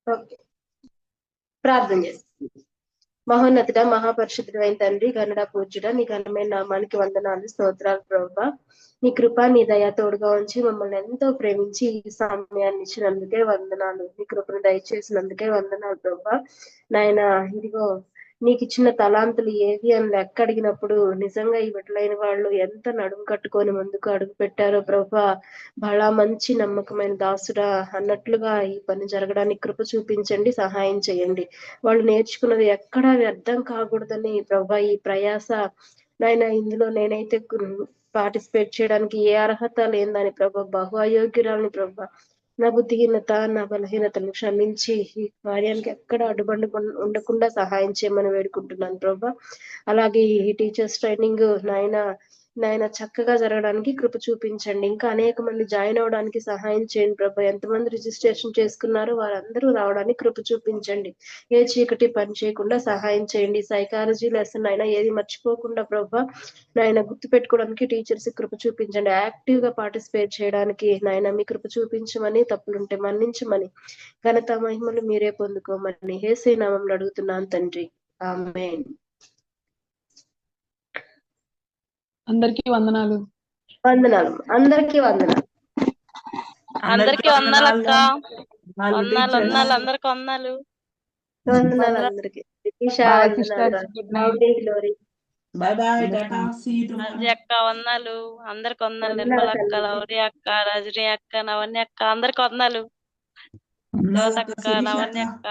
ఓకే, ప్రార్థన చేస్తాం. మహోన్నతుడ మహాపరిశుద్ధుడైన తండ్రి, గనుడ పూజ్యుడ, నీ ఘనమైన నామానికి వందనాలు, స్తోత్రాలు ప్రభువా. నీ కృప నీ దయ తోడుగా ఉంచి మమ్మల్ని ఎంతో ప్రేమించి ఈ సమయాన్ని ఇచ్చినందుకే వందనాలు. నీ కృపను దయచేసినందుకే వందనాలు ప్రభువా. నాయన ఇదిగో నీకు ఇచ్చిన తలాంతులు ఏవి అని లెక్క అడిగినప్పుడు నిజంగా ఈ బిడ్డలైన వాళ్ళు ఎంత నడుము కట్టుకొని ముందుకు అడుగు పెట్టారో ప్రభువా. బలా మంచి నమ్మకమైన దాసుడా అన్నట్లుగా ఈ పని జరగడానికి కృప చూపించండి, సహాయం చేయండి. వాళ్ళు నేర్చుకున్నది ఎక్కడా వ్యర్థం కాకూడదని ప్రభా ఈ ప్రయాస నాయన ఇందులో నేనైతే పార్టిసిపేట్ చేయడానికి ఏ అర్హత లేదని ప్రభా, బహు అయోగ్యురాలని ప్రభా. నా బుద్ధిహీనత నా బలహీనతను క్షమించి ఈ కార్యానికి ఎక్కడ అడ్డుబండు ఉండకుండా సహాయం చేయమని వేడుకుంటున్నాను ప్రభా. అలాగే ఈ టీచర్స్ ట్రైనింగ్ నాయన చక్కగా జరగడానికి కృప చూపించండి. ఇంకా అనేక మంది జాయిన్ అవడానికి సహాయం చేయండి ప్రభా. ఎంతమంది రిజిస్ట్రేషన్ చేసుకున్నారో వారందరూ రావడానికి కృప చూపించండి. ఏ చీకటి పని చేయకుండా సహాయం చేయండి. సైకాలజీ లెసన్ అయినా ఏది మర్చిపోకుండా ప్రభా నాయన గుర్తు పెట్టుకోవడానికి టీచర్స్ కృప చూపించండి. యాక్టివ్ గా పార్టిసిపేట్ చేయడానికి నాయన మీ కృప చూపించమని, తప్పులుంటే మన్నించమని, ఘనత మహిమలు మీరే పొందుకోమని యేసయ్య నామములో అడుగుతున్నాను తండ్రి, ఆమేన్. అందరికీ వందనాలు. అందరికీ వందనాలు. అందరికి వందనాలు అక్క. వందనాలు వందనాలు అందరికి వందనాలు. వందనాలు అందరికి. Bye sisters, good night. Bye bye tata see you Raji అక్క వందనాలు. అందరికి వందనాలు. వందనాలు నిర్మల అక్క, తల్లి. లవరి అక్క, రజనీ అక్క, నవన్య అక్క అందరికి వందనాలు. వందనాలు జ్యోతి అక్క, అక్క, శిరీష నవన్య అక్క.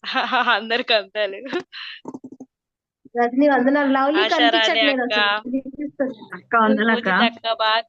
అక్క అందరికి వందనాలు. రజనీ వందనాలు. లవ్లీ ఆశారాణి కనిపించట్లేదు అక్క, అసలు. అక్క వందనక్క. పూజిత అక్క, బాగా